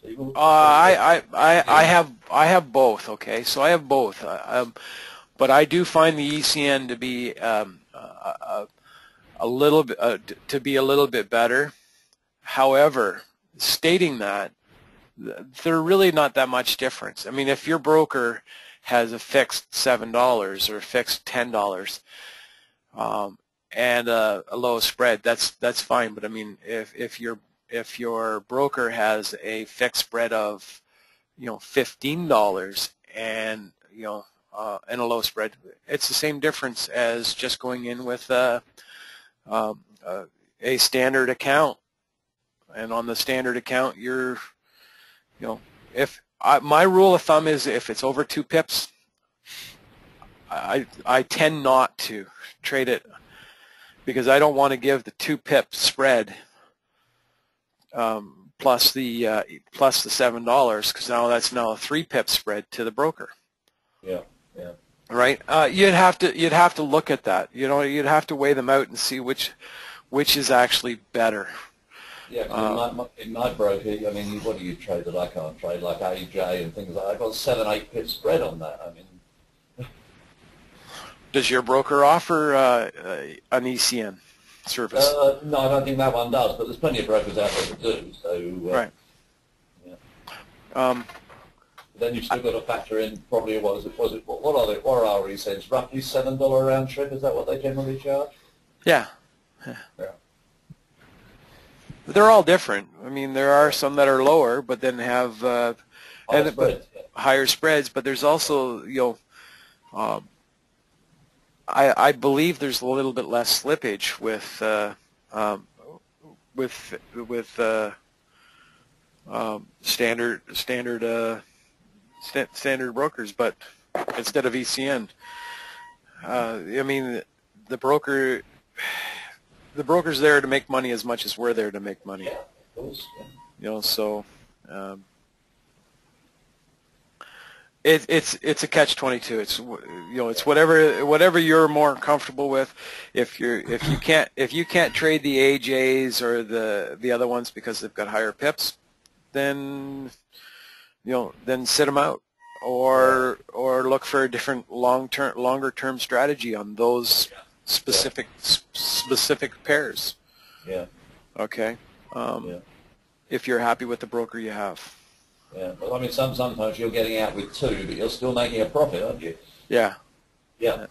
So I have both. Okay, so I have both. But I do find the ECN to be a little bit better. However, stating that, they're really not that much difference. I mean, if your broker has a fixed $7 or a fixed $10 and a low spread, that's fine. But I mean, if your broker has a fixed spread of $15 and and a low spread, it's the same difference as just going in with a standard account. And on the standard account, my rule of thumb is if it's over 2 pips, I tend not to trade it because I don't want to give the 2 pip spread plus the $7 because that's now a 3 pip spread to the broker. Yeah. Right. You'd have to look at that. You'd have to weigh them out and see which is actually better. Yeah, in my broker, I mean, what do you trade that I can't trade, like AJ and things like that? I've got 7-8 pip spread on that. I mean, does your broker offer an ECN service? No, I don't think that one does, but there's plenty of brokers out there that do. So right. Yeah. Then you've still got to factor in probably what are our ECNs? Roughly $7 round trip. Is that what they generally charge? Yeah. They're all different. I mean, there are some that are lower, but then have higher spreads. But there's also, I believe there's a little bit less slippage with standard brokers, but instead of ECN, I mean, the broker's there to make money as much as we're there to make money. Yeah, of course. Yeah. So it's a catch-22. It's whatever you're more comfortable with. If you can't trade the AJs or the other ones because they've got higher pips, then sit them out or look for a different longer term strategy on those specific pairs. Yeah. Okay. If you're happy with the broker you have. Yeah. Well, I mean, sometimes you're getting out with 2, but you're still making a profit, aren't you? Yeah. Yeah.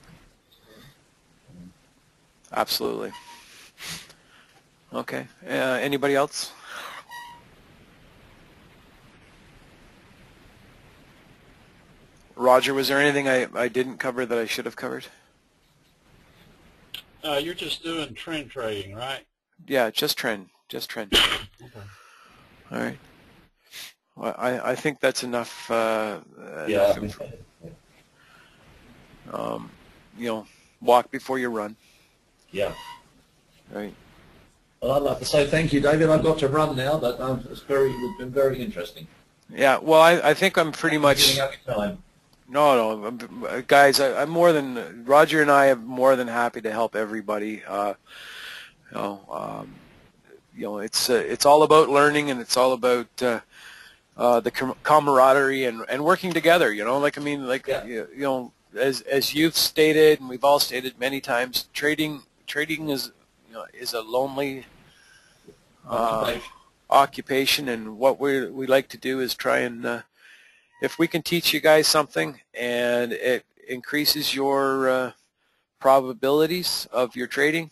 Absolutely. Okay. Anybody else? Roger, was there anything I didn't cover that I should have covered? You're just doing trend trading, right? Yeah, just trend. Okay. All right. Well, I think that's enough. Yeah. Walk before you run. Yeah. Right. Well, I'd like to say thank you, David. I've got to run now, but it's been very interesting. Yeah. Well, I think I'm pretty much. Giving up your time. No, guys, I'm more than Roger and I are more than happy to help everybody. It's all about learning, and it's all about the camaraderie and working together. As you've stated, and we've all stated many times, trading is a lonely occupation, and what we like to do is try and if we can teach you guys something and it increases your probabilities of your trading,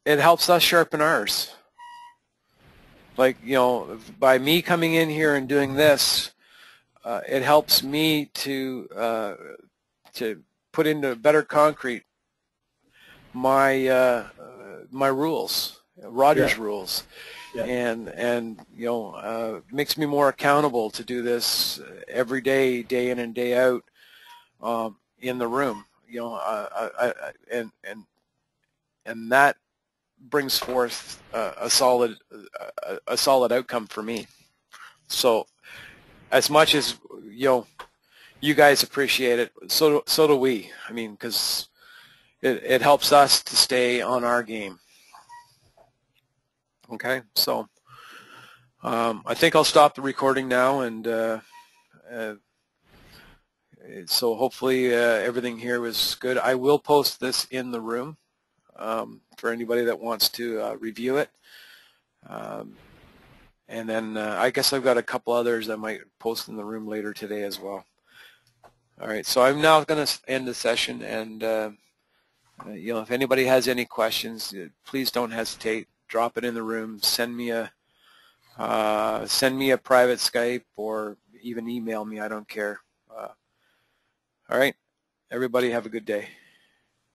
it helps us sharpen ours. Like, by me coming in here and doing this, it helps me to put into better concrete my rules Rogers rules. Yeah. And you know, makes me more accountable to do this every day, day in and day out, in the room. You know, and that brings forth a solid outcome for me. So, as much as you know, you guys appreciate it, so do we. I mean, because it helps us to stay on our game. Okay, so I think I'll stop the recording now, and so hopefully everything here was good. I will post this in the room for anybody that wants to review it. And then I guess I've got a couple others I might post in the room later today as well. All right, so I'm now going to end the session, and you know, if anybody has any questions, please don't hesitate. Drop it in the room. Send me a private Skype, or even email me. I don't care. All right, everybody have a good day.